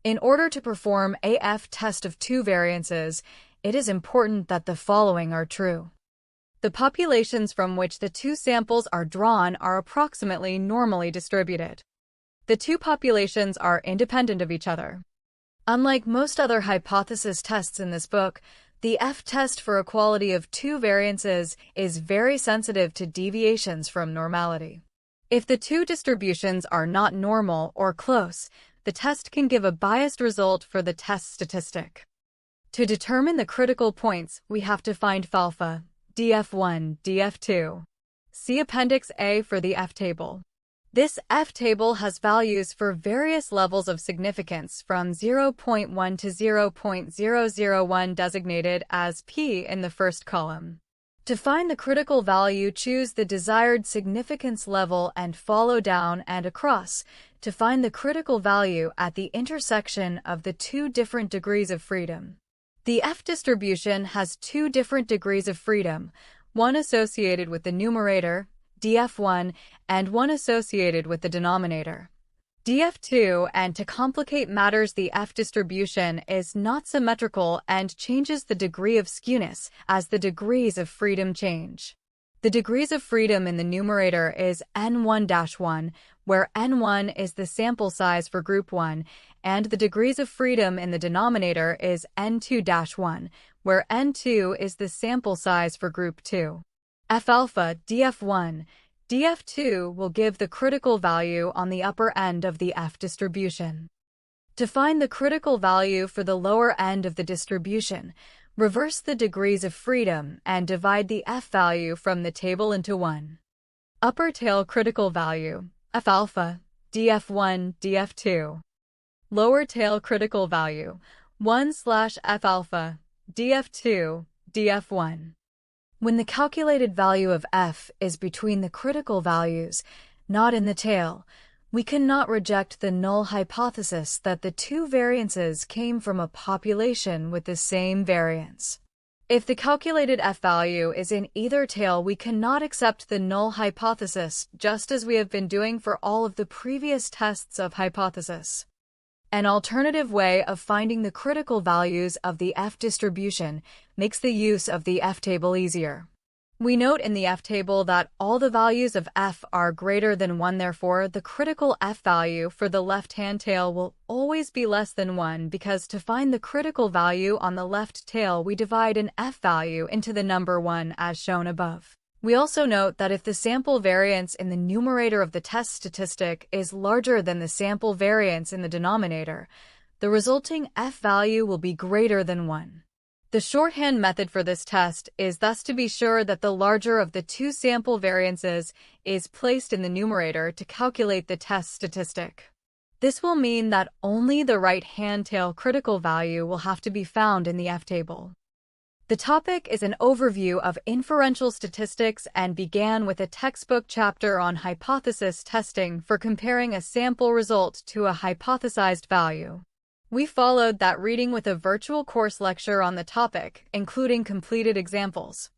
In order to perform a F test of two variances, it is important that the following are true. The populations from which the two samples are drawn are approximately normally distributed. The two populations are independent of each other. Unlike most other hypothesis tests in this book, the F-test for equality of two variances is very sensitive to deviations from normality. If the two distributions are not normal or close, the test can give a biased result for the test statistic. To determine the critical points, we have to find alpha, df1, df2. See Appendix A for the F-table. This F-table has values for various levels of significance from 0.1 to 0.001 designated as P in the first column. To find the critical value, choose the desired significance level and follow down and across to find the critical value at the intersection of the two different degrees of freedom. The F distribution has two different degrees of freedom, one associated with the numerator, df1, and one associated with the denominator, df2, and to complicate matters, the F distribution is not symmetrical and changes the degree of skewness as the degrees of freedom change. The degrees of freedom in the numerator is n1-1, where n1 is the sample size for group 1, and the degrees of freedom in the denominator is n2-1, where n2 is the sample size for group 2. F alpha, df1, df2 will give the critical value on the upper end of the F distribution. To find the critical value for the lower end of the distribution, reverse the degrees of freedom and divide the F value from the table into 1. Upper tail critical value, F alpha, df1, df2. Lower tail critical value, 1/F alpha, df2, df1. When the calculated value of F is between the critical values, not in the tail, we cannot reject the null hypothesis that the two variances came from a population with the same variance. If the calculated F value is in either tail, we cannot accept the null hypothesis, just as we have been doing for all of the previous tests of hypothesis. An alternative way of finding the critical values of the F distribution makes the use of the F-table easier. We note in the F-table that all the values of F are greater than 1, therefore the critical F value for the left-hand tail will always be less than 1, because to find the critical value on the left tail we divide an F value into the number 1 as shown above. We also note that if the sample variance in the numerator of the test statistic is larger than the sample variance in the denominator, the resulting F value will be greater than 1. The shorthand method for this test is thus to be sure that the larger of the two sample variances is placed in the numerator to calculate the test statistic. This will mean that only the right-hand tail critical value will have to be found in the F-table. The topic is an overview of inferential statistics and began with a textbook chapter on hypothesis testing for comparing a sample result to a hypothesized value. We followed that reading with a virtual course lecture on the topic, including completed examples.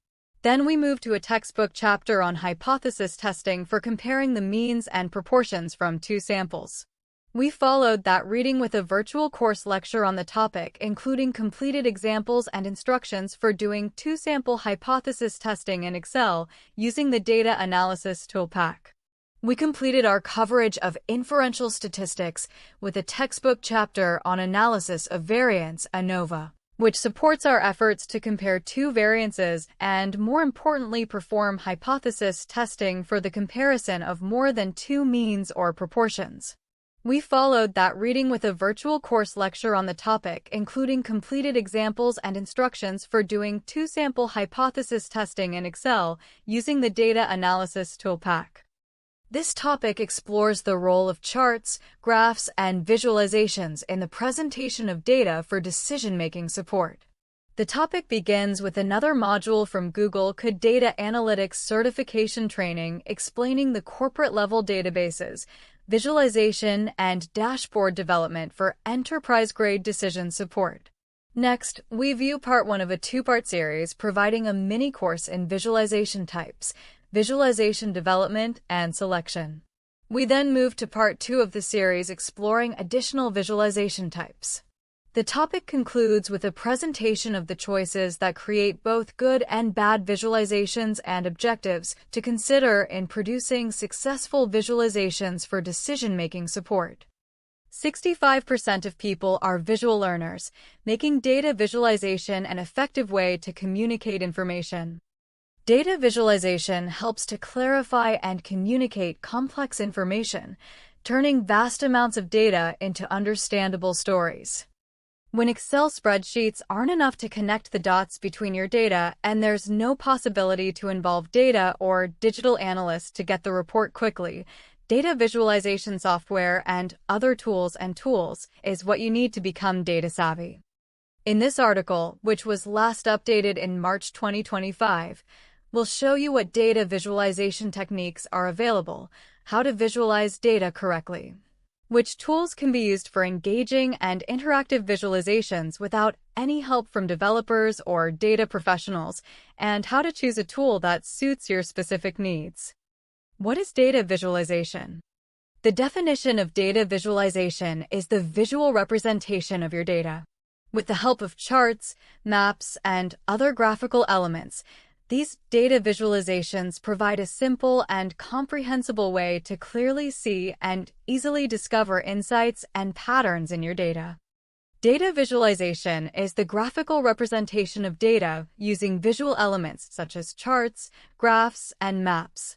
Then we moved to a textbook chapter on hypothesis testing for comparing the means and proportions from two samples. We followed that reading with a virtual course lecture on the topic, including completed examples and instructions for doing two-sample hypothesis testing in Excel using the data analysis tool pack. We completed our coverage of inferential statistics with a textbook chapter on analysis of variance ANOVA, which supports our efforts to compare two variances and, more importantly, perform hypothesis testing for the comparison of more than two means or proportions. We followed that reading with a virtual course lecture on the topic, including completed examples and instructions for doing two-sample hypothesis testing in Excel using the data analysis tool pack. This topic explores the role of charts, graphs, and visualizations in the presentation of data for decision-making support. The topic begins with another module from Google Could Data Analytics Certification Training explaining the corporate-level databases, visualization, and dashboard development for enterprise-grade decision support. Next, we view part 1 of a two-part series providing a mini-course in visualization types, visualization development, and selection. We then move to part 2 of the series exploring additional visualization types. The topic concludes with a presentation of the choices that create both good and bad visualizations and objectives to consider in producing successful visualizations for decision-making support. 65% of people are visual learners, making data visualization an effective way to communicate information. Data visualization helps to clarify and communicate complex information, turning vast amounts of data into understandable stories. When Excel spreadsheets aren't enough to connect the dots between your data and there's no possibility to involve data or digital analysts to get the report quickly, data visualization software and other tools is what you need to become data savvy. In this article, which was last updated in March 2025, we'll show you what data visualization techniques are available, how to visualize data correctly, which tools can be used for engaging and interactive visualizations without any help from developers or data professionals, and how to choose a tool that suits your specific needs. What is data visualization? The definition of data visualization is the visual representation of your data. With the help of charts, maps, and other graphical elements, these data visualizations provide a simple and comprehensible way to clearly see and easily discover insights and patterns in your data. Data visualization is the graphical representation of data using visual elements such as charts, graphs, and maps.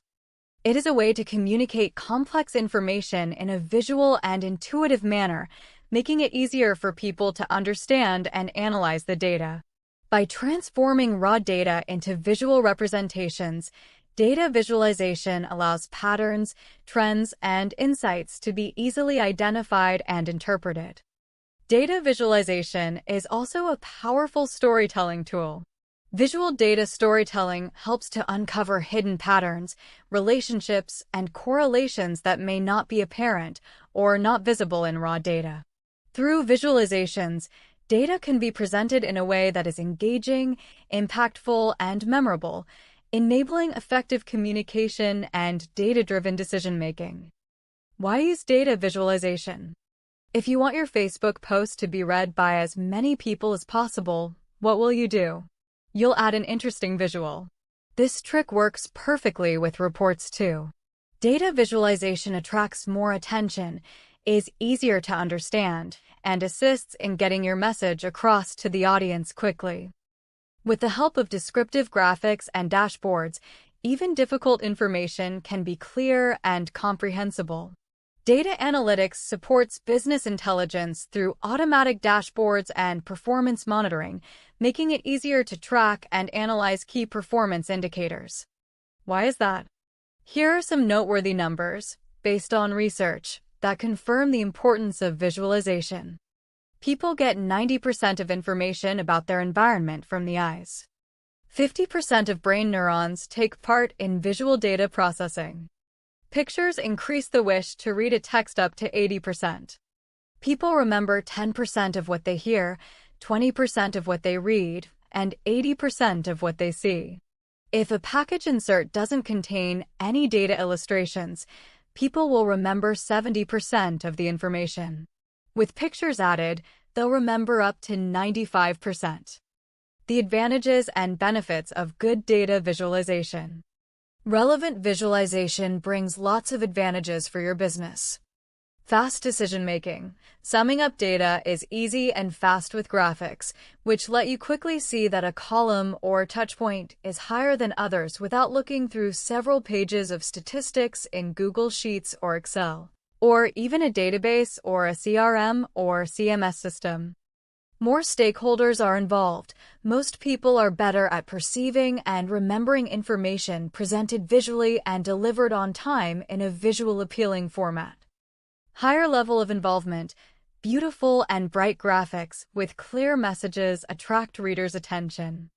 It is a way to communicate complex information in a visual and intuitive manner, making it easier for people to understand and analyze the data. By transforming raw data into visual representations, data visualization allows patterns, trends, and insights to be easily identified and interpreted. Data visualization is also a powerful storytelling tool. Visual data storytelling helps to uncover hidden patterns, relationships, and correlations that may not be apparent or not visible in raw data. Through visualizations, data can be presented in a way that is engaging, impactful, and memorable, enabling effective communication and data-driven decision-making. Why use data visualization? If you want your Facebook post to be read by as many people as possible, what will you do? You'll add an interesting visual. This trick works perfectly with reports too. Data visualization attracts more attention, is easier to understand, and assists in getting your message across to the audience quickly. With the help of descriptive graphics and dashboards, even difficult information can be clear and comprehensible. Data analytics supports business intelligence through automatic dashboards and performance monitoring, making it easier to track and analyze key performance indicators. Why is that? Here are some noteworthy numbers, based on research, that confirm the importance of visualization. People get 90% of information about their environment from the eyes. 50% of brain neurons take part in visual data processing. Pictures increase the wish to read a text up to 80%. People remember 10% of what they hear, 20% of what they read, and 80% of what they see. If a package insert doesn't contain any data illustrations, people will remember 70% of the information. With pictures added, they'll remember up to 95%. The advantages and benefits of good data visualization. Relevant visualization brings lots of advantages for your business. Fast decision-making. Summing up data is easy and fast with graphics, which let you quickly see that a column or touchpoint is higher than others without looking through several pages of statistics in Google Sheets or Excel, or even a database or a CRM or CMS system. More stakeholders are involved. Most people are better at perceiving and remembering information presented visually and delivered on time in a visual appealing format. Higher level of involvement. Beautiful and bright graphics with clear messages attract readers' attention.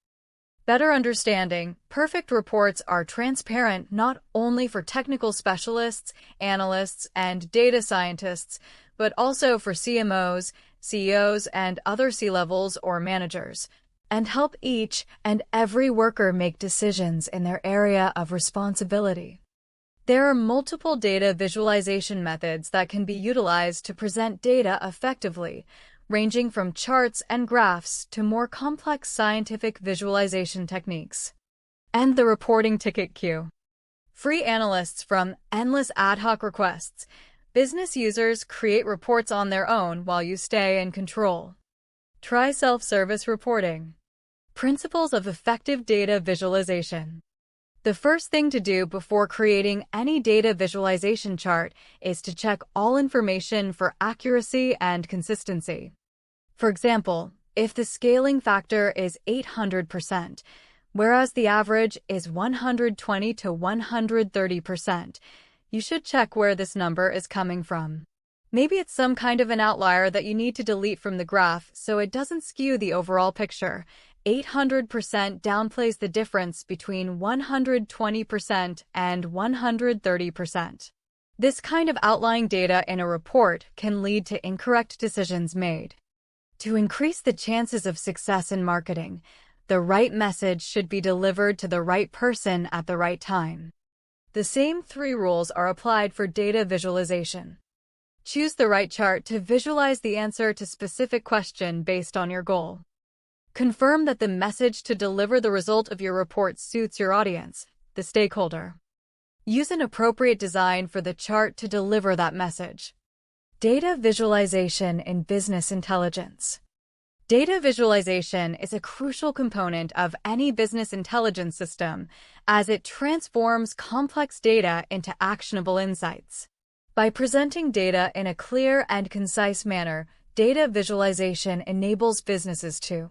Better understanding. Perfect reports are transparent not only for technical specialists, analysts, and data scientists, but also for CMOs, CEOs, and other C-levels or managers, and help each and every worker make decisions in their area of responsibility. There are multiple data visualization methods that can be utilized to present data effectively, ranging from charts and graphs to more complex scientific visualization techniques. And the reporting ticket queue. Free analysts from endless ad hoc requests. Business users create reports on their own while you stay in control. Try self-service reporting. Principles of effective data visualization. The first thing to do before creating any data visualization chart is to check all information for accuracy and consistency. For example, if the scaling factor is 800%, whereas the average is 120 to 130%, you should check where this number is coming from. Maybe it's some kind of an outlier that you need to delete from the graph so it doesn't skew the overall picture. 800% downplays the difference between 120% and 130%. This kind of outlying data in a report can lead to incorrect decisions made. To increase the chances of success in marketing, the right message should be delivered to the right person at the right time. The same 3 rules are applied for data visualization. Choose the right chart to visualize the answer to a specific question based on your goal. Confirm that the message to deliver the result of your report suits your audience, the stakeholder. Use an appropriate design for the chart to deliver that message. Data visualization in business intelligence. Data visualization is a crucial component of any business intelligence system as it transforms complex data into actionable insights. By presenting data in a clear and concise manner, data visualization enables businesses to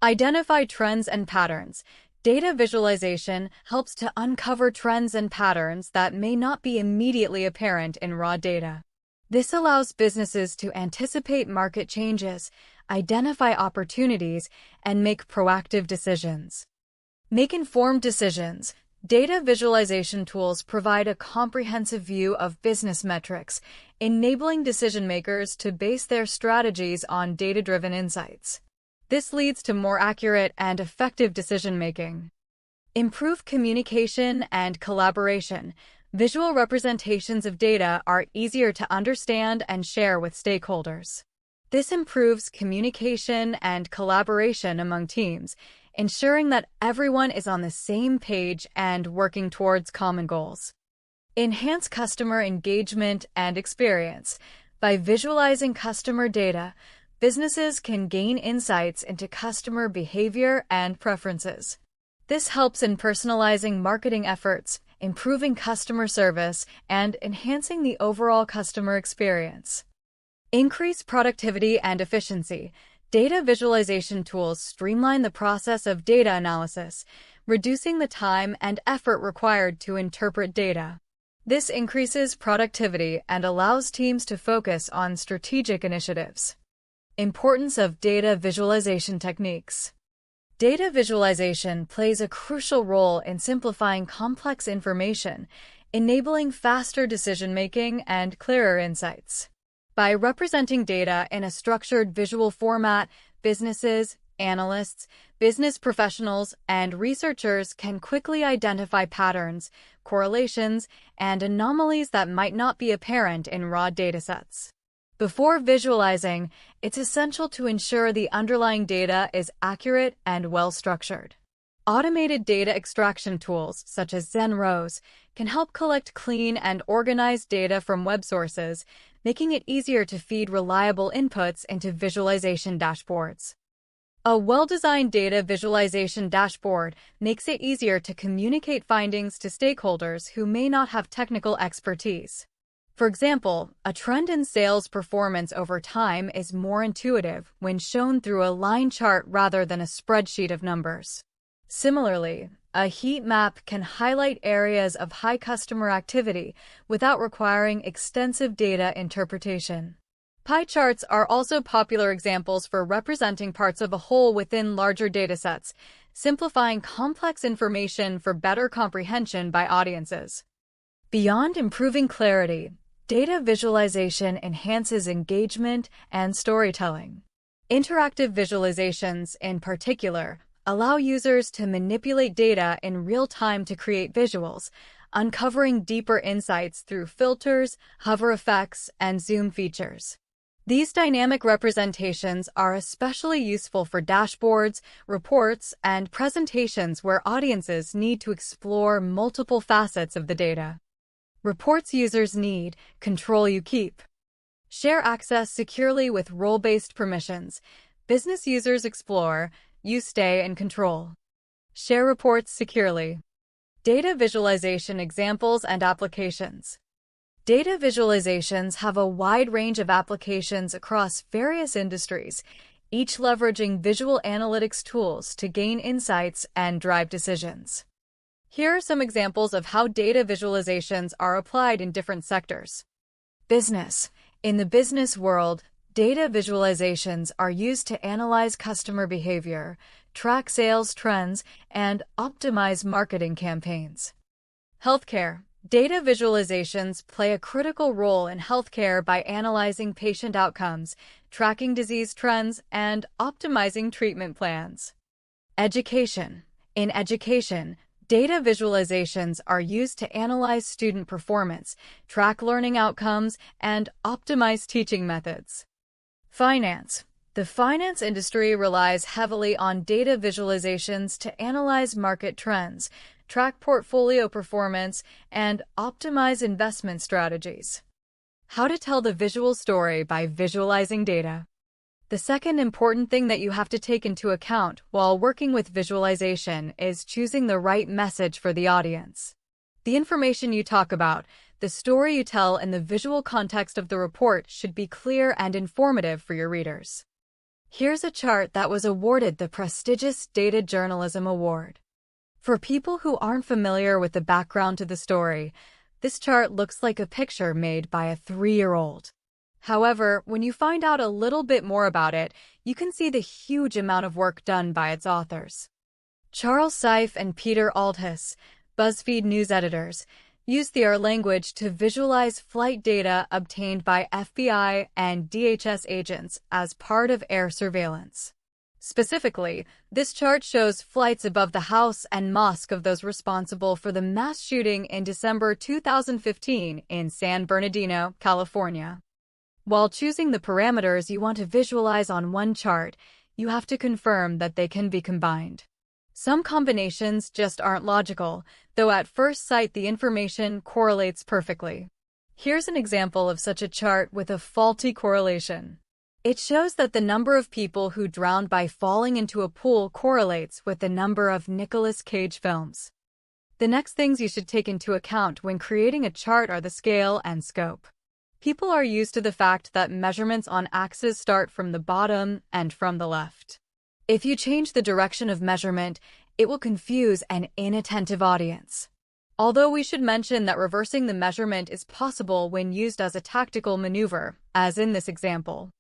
identify trends and patterns. Data visualization helps to uncover trends and patterns that may not be immediately apparent in raw data. This allows businesses to anticipate market changes, identify opportunities, and make proactive decisions. Make informed decisions. Data visualization tools provide a comprehensive view of business metrics, enabling decision-makers to base their strategies on data-driven insights. This leads to more accurate and effective decision-making. Improve communication and collaboration. Visual representations of data are easier to understand and share with stakeholders. This improves communication and collaboration among teams, ensuring that everyone is on the same page and working towards common goals. Enhance customer engagement and experience. By visualizing customer data, businesses can gain insights into customer behavior and preferences. This helps in personalizing marketing efforts, improving customer service, and enhancing the overall customer experience. Increase productivity and efficiency. Data visualization tools streamline the process of data analysis, reducing the time and effort required to interpret data. This increases productivity and allows teams to focus on strategic initiatives. Importance of data visualization techniques. Data visualization plays a crucial role in simplifying complex information, enabling faster decision-making and clearer insights. By representing data in a structured visual format, businesses, analysts, business professionals, and researchers can quickly identify patterns, correlations, and anomalies that might not be apparent in raw datasets. Before visualizing, it's essential to ensure the underlying data is accurate and well-structured. Automated data extraction tools, such as Zenrose, can help collect clean and organized data from web sources, making it easier to feed reliable inputs into visualization dashboards. A well-designed data visualization dashboard makes it easier to communicate findings to stakeholders who may not have technical expertise. For example, a trend in sales performance over time is more intuitive when shown through a line chart rather than a spreadsheet of numbers. Similarly, a heat map can highlight areas of high customer activity without requiring extensive data interpretation. Pie charts are also popular examples for representing parts of a whole within larger datasets, simplifying complex information for better comprehension by audiences. Beyond improving clarity, data visualization enhances engagement and storytelling. Interactive visualizations, in particular, allow users to manipulate data in real time to create visuals, uncovering deeper insights through filters, hover effects, and zoom features. These dynamic representations are especially useful for dashboards, reports, and presentations where audiences need to explore multiple facets of the data. Reports users need, control you keep. Share access securely with role-based permissions. Business users explore, you stay in control. Share reports securely. Data visualization examples and applications. Data visualizations have a wide range of applications across various industries, each leveraging visual analytics tools to gain insights and drive decisions. Here are some examples of how data visualizations are applied in different sectors. Business. In the business world, data visualizations are used to analyze customer behavior, track sales trends, and optimize marketing campaigns. Healthcare. Data visualizations play a critical role in healthcare by analyzing patient outcomes, tracking disease trends, and optimizing treatment plans. Education. In education, data visualizations are used to analyze student performance, track learning outcomes, and optimize teaching methods. Finance. The finance industry relies heavily on data visualizations to analyze market trends, track portfolio performance, and optimize investment strategies. How to tell the visual story by visualizing data. The second important thing that you have to take into account while working with visualization is choosing the right message for the audience. The information you talk about, the story you tell, and the visual context of the report should be clear and informative for your readers. Here's a chart that was awarded the prestigious Data Journalism Award. For people who aren't familiar with the background to the story, this chart looks like a picture made by a 3-year-old. However, when you find out a little bit more about it, you can see the huge amount of work done by its authors. Charles Seif and Peter Aldhus, BuzzFeed news editors, used the R language to visualize flight data obtained by FBI and DHS agents as part of air surveillance. Specifically, this chart shows flights above the house and mosque of those responsible for the mass shooting in December 2015 in San Bernardino, California. While choosing the parameters you want to visualize on one chart, you have to confirm that they can be combined. Some combinations just aren't logical, though at first sight the information correlates perfectly. Here's an example of such a chart with a faulty correlation. It shows that the number of people who drowned by falling into a pool correlates with the number of Nicolas Cage films. The next things you should take into account when creating a chart are the scale and scope. People are used to the fact that measurements on axes start from the bottom and from the left. If you change the direction of measurement, it will confuse an inattentive audience. Although we should mention that reversing the measurement is possible when used as a tactical maneuver, as in this example.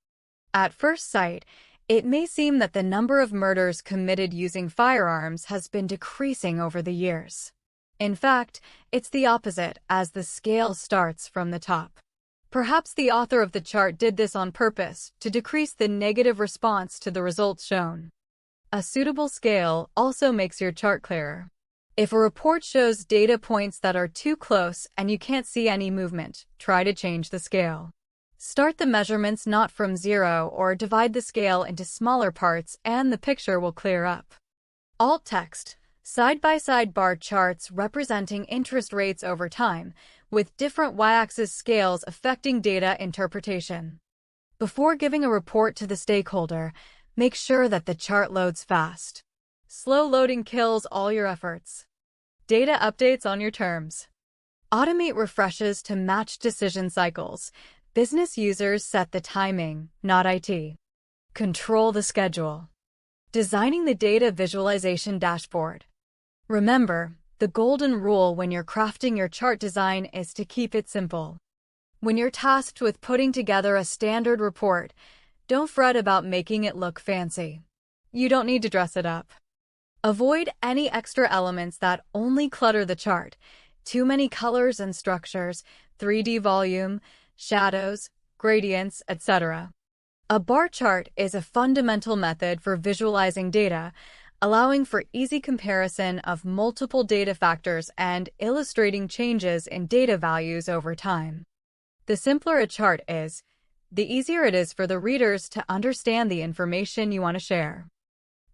At first sight, it may seem that the number of murders committed using firearms has been decreasing over the years. In fact, it's the opposite, as the scale starts from the top. Perhaps the author of the chart did this on purpose to decrease the negative response to the results shown. A suitable scale also makes your chart clearer. If a report shows data points that are too close and you can't see any movement, try to change the scale. Start the measurements not from 0 or divide the scale into smaller parts and the picture will clear up. Alt text. Side-by-side bar charts representing interest rates over time, with different y-axis scales affecting data interpretation. Before giving a report to the stakeholder, make sure that the chart loads fast. Slow loading kills all your efforts. Data updates on your terms. Automate refreshes to match decision cycles. Business users set the timing, not IT. Control the schedule. Designing the data visualization dashboard. Remember, the golden rule when you're crafting your chart design is to keep it simple. When you're tasked with putting together a standard report, don't fret about making it look fancy. You don't need to dress it up. Avoid any extra elements that only clutter the chart. Too many colors and structures, 3D volume, shadows, gradients, etc. A bar chart is a fundamental method for visualizing data, allowing for easy comparison of multiple data factors and illustrating changes in data values over time. The simpler a chart is, the easier it is for the readers to understand the information you want to share.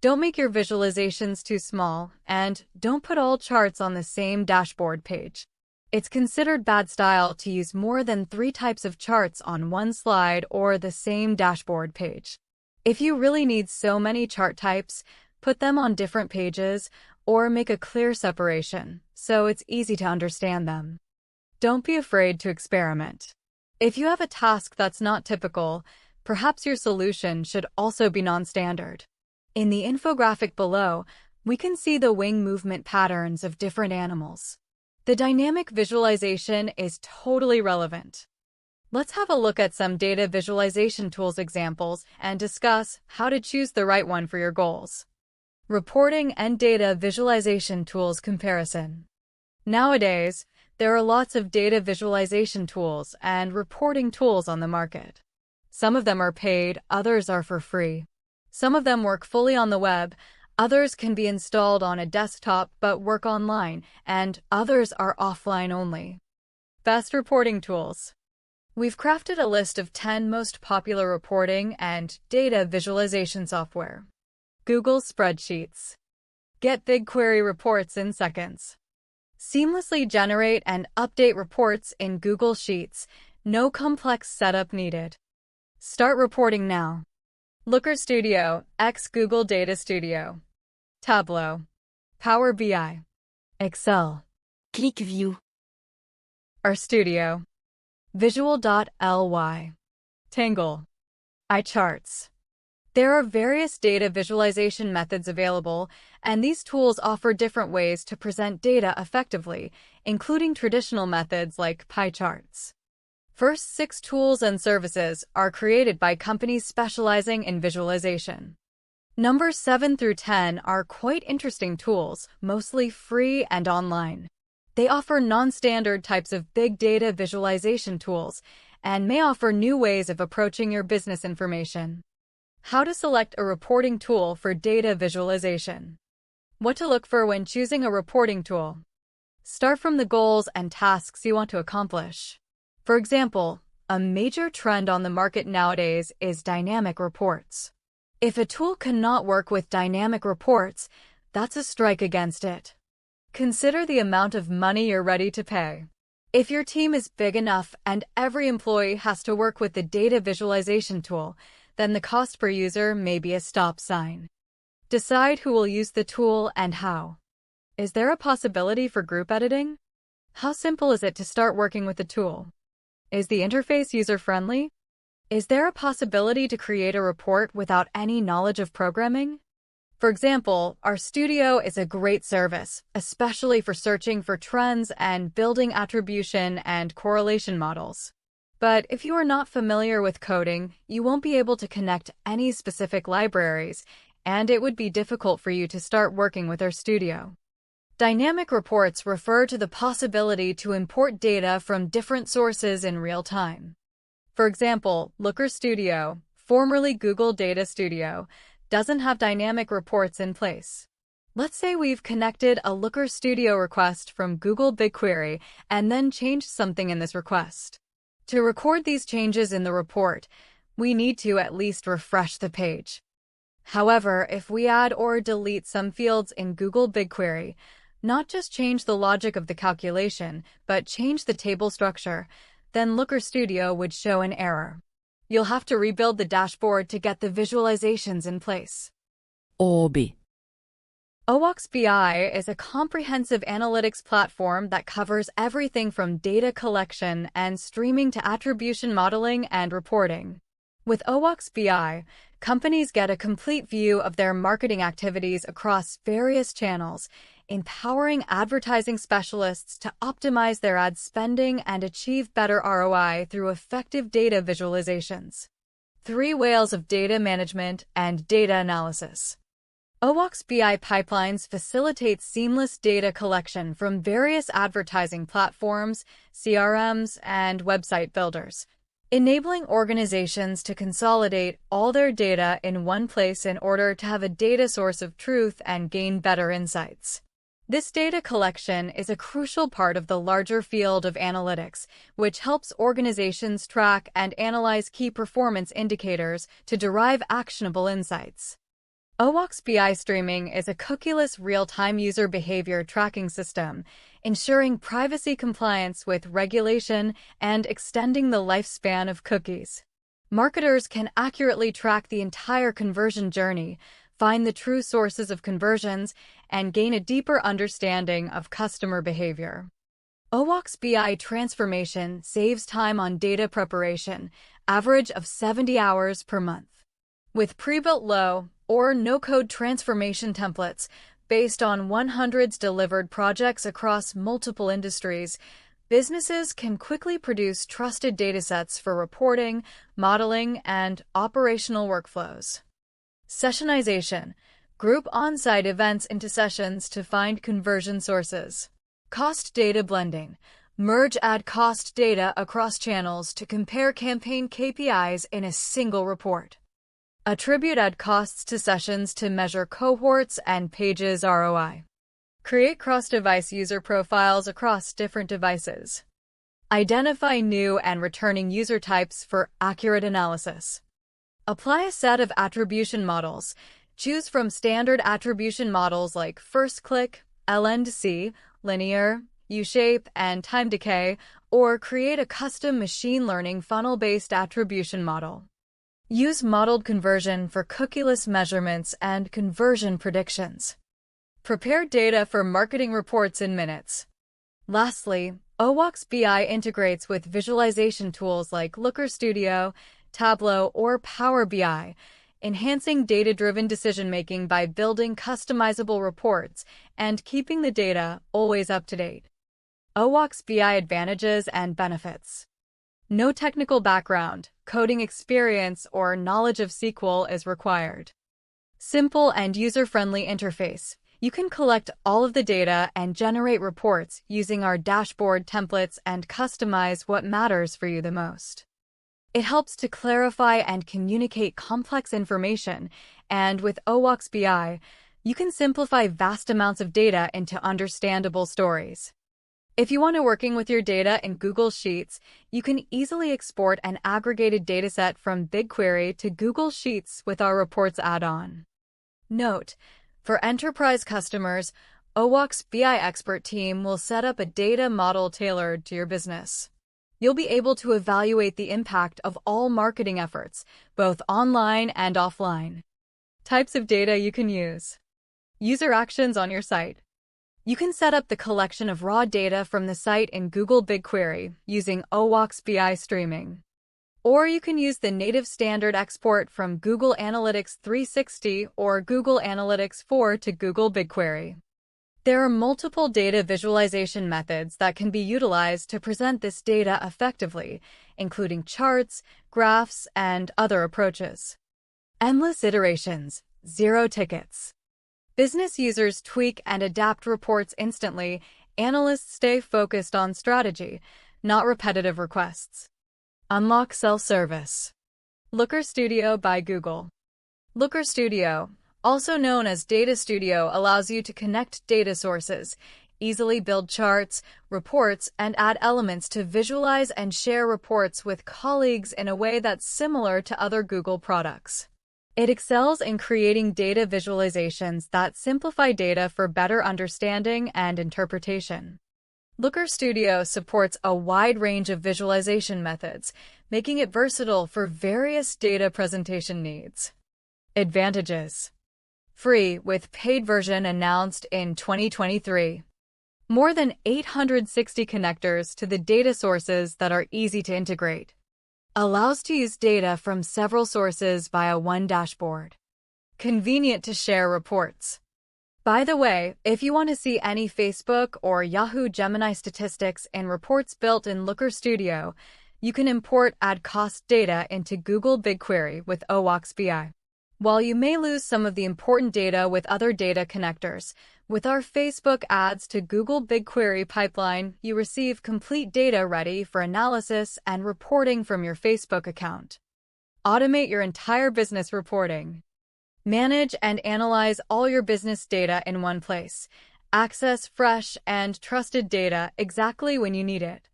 Don't make your visualizations too small, and don't put all charts on the same dashboard page. It's considered bad style to use more than 3 types of charts on one slide or the same dashboard page. If you really need so many chart types, put them on different pages or make a clear separation so it's easy to understand them. Don't be afraid to experiment. If you have a task that's not typical, perhaps your solution should also be non-standard. In the infographic below, we can see the wing movement patterns of different animals. The dynamic visualization is totally relevant. Let's have a look at some data visualization tools examples and discuss how to choose the right one for your goals. Reporting and data visualization tools comparison. Nowadays, there are lots of data visualization tools and reporting tools on the market. Some of them are paid, others are for free. Some of them work fully on the web, others can be installed on a desktop but work online, and others are offline only. Best reporting tools. We've crafted a list of 10 most popular reporting and data visualization software. Google Spreadsheets. Get BigQuery reports in seconds. Seamlessly generate and update reports in Google Sheets. No complex setup needed. Start reporting now. Looker Studio, x Google Data Studio. Tableau. Power BI. Excel. ClickView. RStudio. Visual.ly. Tangle. iCharts. There are various data visualization methods available, and these tools offer different ways to present data effectively, including traditional methods like pie charts. First 6 tools and services are created by companies specializing in visualization. Numbers 7 through 10 are quite interesting tools, mostly free and online. They offer non-standard types of big data visualization tools and may offer new ways of approaching your business information. How to select a reporting tool for data visualization. What to look for when choosing a reporting tool. Start from the goals and tasks you want to accomplish. For example, a major trend on the market nowadays is dynamic reports. If a tool cannot work with dynamic reports, that's a strike against it. Consider the amount of money you're ready to pay. If your team is big enough and every employee has to work with the data visualization tool, then the cost per user may be a stop sign. Decide who will use the tool and how. Is there a possibility for group editing? How simple is it to start working with the tool? Is the interface user-friendly? Is there a possibility to create a report without any knowledge of programming? For example, RStudio is a great service, especially for searching for trends and building attribution and correlation models. But if you are not familiar with coding, you won't be able to connect any specific libraries, and it would be difficult for you to start working with RStudio. Dynamic reports refer to the possibility to import data from different sources in real time. For example, Looker Studio, formerly Google Data Studio, doesn't have dynamic reports in place. Let's say we've connected a Looker Studio request from Google BigQuery and then changed something in this request. To record these changes in the report, we need to at least refresh the page. However, if we add or delete some fields in Google BigQuery, not just change the logic of the calculation, but change the table structure, then Looker Studio would show an error. You'll have to rebuild the dashboard to get the visualizations in place. OBI. OWOX BI is a comprehensive analytics platform that covers everything from data collection and streaming to attribution modeling and reporting. With OWOX BI, companies get a complete view of their marketing activities across various channels, empowering advertising specialists to optimize their ad spending and achieve better ROI through effective data visualizations. 3 whales of data management and data analysis. OWOX BI pipelines facilitate seamless data collection from various advertising platforms, CRMs, and website builders, enabling organizations to consolidate all their data in one place in order to have a data source of truth and gain better insights. This data collection is a crucial part of the larger field of analytics, which helps organizations track and analyze key performance indicators to derive actionable insights. OWASP BI Streaming is a cookieless real-time user behavior tracking system, ensuring privacy compliance with regulation and extending the lifespan of cookies. Marketers can accurately track the entire conversion journey, find the true sources of conversions, and gain a deeper understanding of customer behavior. OWASP BI transformation saves time on data preparation, average of 70 hours per month. With pre-built low or no-code transformation templates based on 100s delivered projects across multiple industries, businesses can quickly produce trusted datasets for reporting, modeling, and operational workflows. Sessionization. Group on-site events into sessions to find conversion sources. Cost data blending. Merge ad cost data across channels to compare campaign KPIs in a single report. Attribute ad costs to sessions to measure cohorts and pages ROI. Create cross-device user profiles across different devices. Identify new and returning user types for accurate analysis. Apply a set of attribution models. Choose from standard attribution models like first click, LN-C, linear, U-shape, and time decay, or create a custom machine learning funnel-based attribution model. Use modeled conversion for cookieless measurements and conversion predictions. Prepare data for marketing reports in minutes. Lastly, OWASP BI integrates with visualization tools like Looker Studio, Tableau, or Power BI, enhancing data-driven decision-making by building customizable reports and keeping the data always up to date. OWASP BI advantages and benefits. No technical background, coding experience, or knowledge of SQL is required. Simple and user-friendly interface. You can collect all of the data and generate reports using our dashboard templates and customize what matters for you the most. It helps to clarify and communicate complex information, and with OWASP BI, you can simplify vast amounts of data into understandable stories. If you want to working with your data in Google Sheets, you can easily export an aggregated dataset from BigQuery to Google Sheets with our Reports add-on. Note: for enterprise customers, OWASP BI Expert Team will set up a data model tailored to your business. You'll be able to evaluate the impact of all marketing efforts, both online and offline. Types of data you can use. User actions on your site. You can set up the collection of raw data from the site in Google BigQuery using OWASP BI Streaming. Or you can use the native standard export from Google Analytics 360 or Google Analytics 4 to Google BigQuery. There are multiple data visualization methods that can be utilized to present this data effectively, including charts, graphs, and other approaches. Endless iterations, zero tickets. Business users tweak and adapt reports instantly. Analysts stay focused on strategy, not repetitive requests. Unlock self-service. Looker Studio by Google. Looker Studio, also known as Data Studio, allows you to connect data sources, easily build charts, reports, and add elements to visualize and share reports with colleagues in a way that's similar to other Google products. It excels in creating data visualizations that simplify data for better understanding and interpretation. Looker Studio supports a wide range of visualization methods, making it versatile for various data presentation needs. Advantages. Free, with paid version announced in 2023. More than 860 connectors to the data sources that are easy to integrate. Allows to use data from several sources via one dashboard. Convenient to share reports. By the way, if you want to see any Facebook or Yahoo Gemini statistics and reports built in Looker Studio, you can import ad cost data into Google BigQuery with OWASP BI. While you may lose some of the important data with other data connectors, with our Facebook ads to Google BigQuery pipeline, you receive complete data ready for analysis and reporting from your Facebook account. Automate your entire business reporting. Manage and analyze all your business data in one place. Access fresh and trusted data exactly when you need it.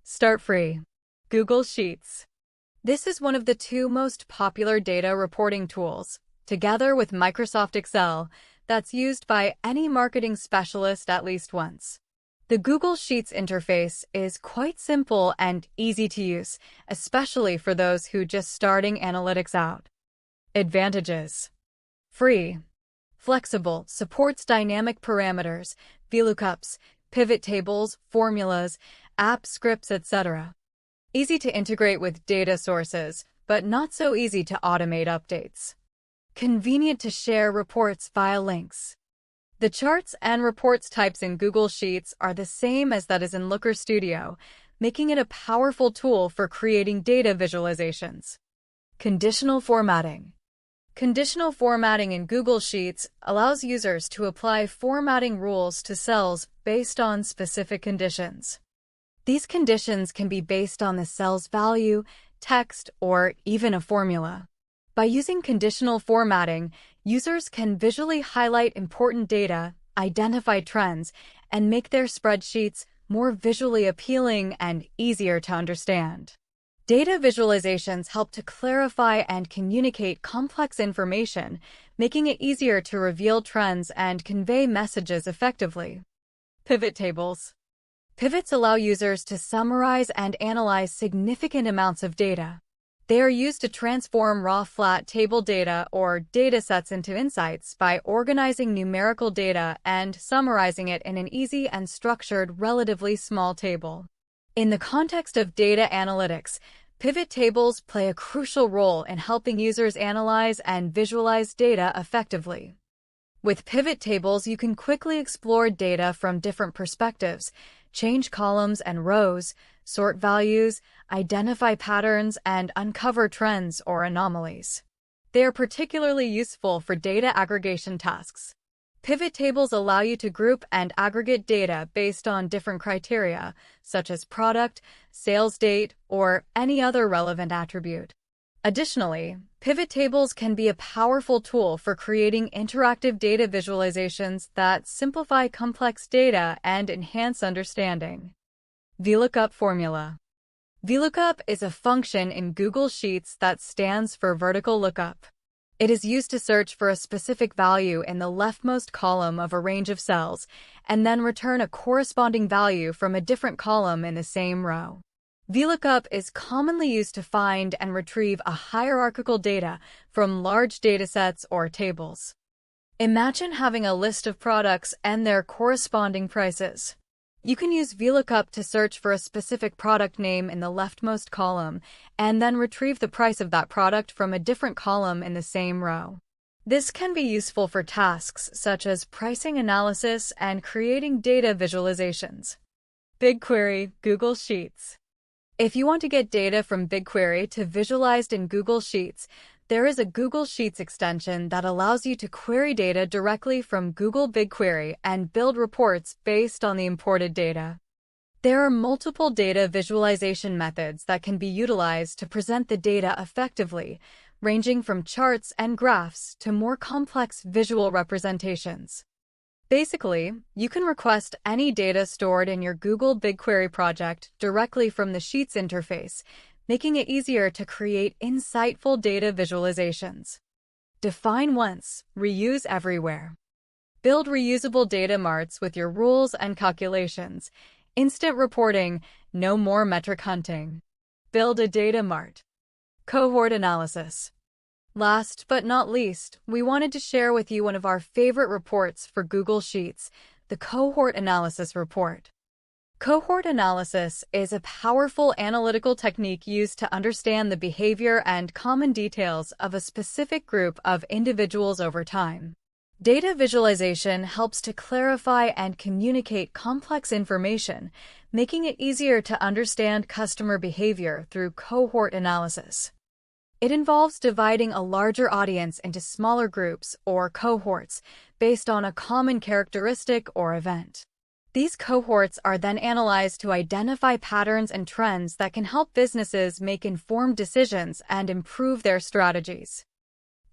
Start free. Google Sheets. This is one of the two most popular data reporting tools, together with Microsoft Excel, that's used by any marketing specialist at least once. The Google Sheets interface is quite simple and easy to use, especially for those who just starting analytics out. Advantages. Free. Flexible, supports dynamic parameters, VLOOKUPs, pivot tables, formulas, app scripts, etc. Easy to integrate with data sources, but not so easy to automate updates. Convenient to share reports via links. The charts and reports types in Google Sheets are the same as that is in Looker Studio, making it a powerful tool for creating data visualizations. Conditional formatting. Conditional formatting in Google Sheets allows users to apply formatting rules to cells based on specific conditions. These conditions can be based on the cell's value, text, or even a formula. By using conditional formatting, users can visually highlight important data, identify trends, and make their spreadsheets more visually appealing and easier to understand. Data visualizations help to clarify and communicate complex information, making it easier to reveal trends and convey messages effectively. Pivot tables. Pivots allow users to summarize and analyze significant amounts of data. They are used to transform raw flat table data or datasets into insights by organizing numerical data and summarizing it in an easy and structured, relatively small table. In the context of data analytics, pivot tables play a crucial role in helping users analyze and visualize data effectively. With pivot tables, you can quickly explore data from different perspectives, change columns and rows, sort values, identify patterns, and uncover trends or anomalies. They are particularly useful for data aggregation tasks. Pivot tables allow you to group and aggregate data based on different criteria, such as product, sales date, or any other relevant attribute. Additionally, pivot tables can be a powerful tool for creating interactive data visualizations that simplify complex data and enhance understanding. VLOOKUP formula. VLOOKUP is a function in Google Sheets that stands for vertical lookup. It is used to search for a specific value in the leftmost column of a range of cells, and then return a corresponding value from a different column in the same row. VLOOKUP is commonly used to find and retrieve a hierarchical data from large datasets or tables. Imagine having a list of products and their corresponding prices. You can use VLOOKUP to search for a specific product name in the leftmost column and then retrieve the price of that product from a different column in the same row. This can be useful for tasks such as pricing analysis and creating data visualizations. BigQuery, Google Sheets. If you want to get data from BigQuery to visualized in Google Sheets, there is a Google Sheets extension that allows you to query data directly from Google BigQuery and build reports based on the imported data. There are multiple data visualization methods that can be utilized to present the data effectively, ranging from charts and graphs to more complex visual representations. Basically, you can request any data stored in your Google BigQuery project directly from the Sheets interface, making it easier to create insightful data visualizations. Define once, reuse everywhere. Build reusable data marts with your rules and calculations. Instant reporting, no more metric hunting. Build a data mart. Cohort analysis. Last but not least, we wanted to share with you one of our favorite reports for Google Sheets, the Cohort Analysis Report. Cohort analysis is a powerful analytical technique used to understand the behavior and common details of a specific group of individuals over time. Data visualization helps to clarify and communicate complex information, making it easier to understand customer behavior through cohort analysis. It involves dividing a larger audience into smaller groups or cohorts based on a common characteristic or event. These cohorts are then analyzed to identify patterns and trends that can help businesses make informed decisions and improve their strategies.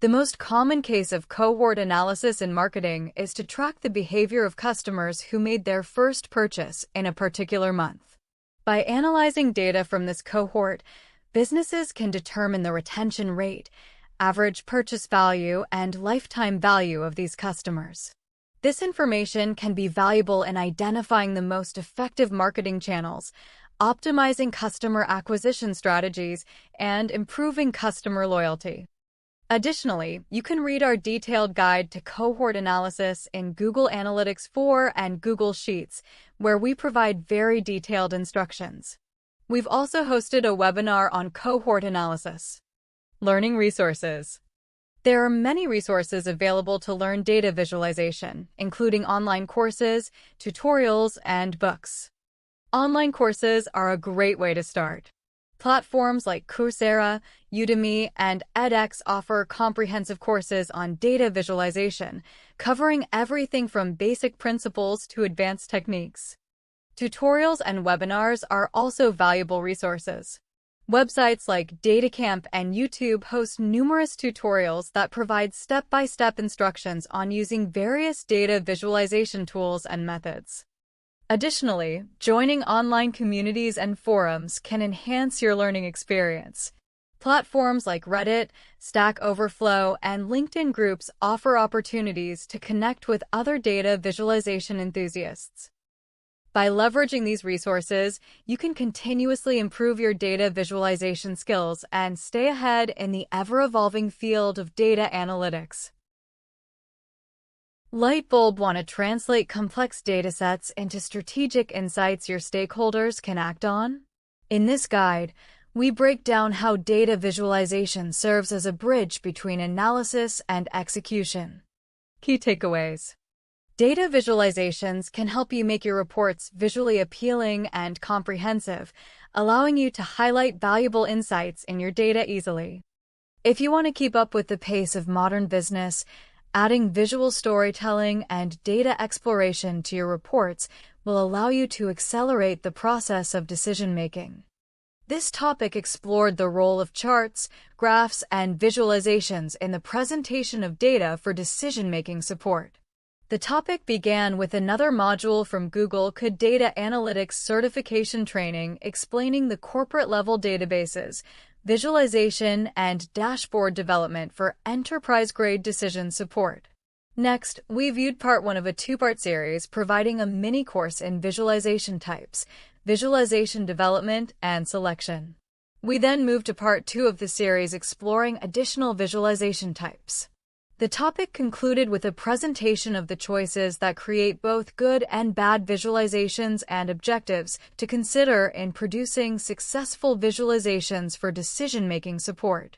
The most common case of cohort analysis in marketing is to track the behavior of customers who made their first purchase in a particular month. By analyzing data from this cohort, businesses can determine the retention rate, average purchase value, and lifetime value of these customers. This information can be valuable in identifying the most effective marketing channels, optimizing customer acquisition strategies, and improving customer loyalty. Additionally, you can read our detailed guide to cohort analysis in Google Analytics 4 and Google Sheets, where we provide very detailed instructions. We've also hosted a webinar on cohort analysis. Learning resources. There are many resources available to learn data visualization, including online courses, tutorials, and books. Online courses are a great way to start. Platforms like Coursera, Udemy, and edX offer comprehensive courses on data visualization, covering everything from basic principles to advanced techniques. Tutorials and webinars are also valuable resources. Websites like DataCamp and YouTube host numerous tutorials that provide step-by-step instructions on using various data visualization tools and methods. Additionally, joining online communities and forums can enhance your learning experience. Platforms like Reddit, Stack Overflow, and LinkedIn groups offer opportunities to connect with other data visualization enthusiasts. By leveraging these resources, you can continuously improve your data visualization skills and stay ahead in the ever-evolving field of data analytics. Lightbulb want to translate complex datasets into strategic insights your stakeholders can act on? In this guide, we break down how data visualization serves as a bridge between analysis and execution. Key takeaways. Data visualizations can help you make your reports visually appealing and comprehensive, allowing you to highlight valuable insights in your data easily. If you want to keep up with the pace of modern business, adding visual storytelling and data exploration to your reports will allow you to accelerate the process of decision-making. This topic explored the role of charts, graphs, and visualizations in the presentation of data for decision-making support. The topic began with another module from Google Data Analytics Certification Training explaining the corporate-level databases, visualization, and dashboard development for enterprise-grade decision support. Next, we viewed part 1 of a two-part series providing a mini-course in visualization types, visualization development, and selection. We then moved to part 2 of the series exploring additional visualization types. The topic concluded with a presentation of the choices that create both good and bad visualizations and objectives to consider in producing successful visualizations for decision-making support.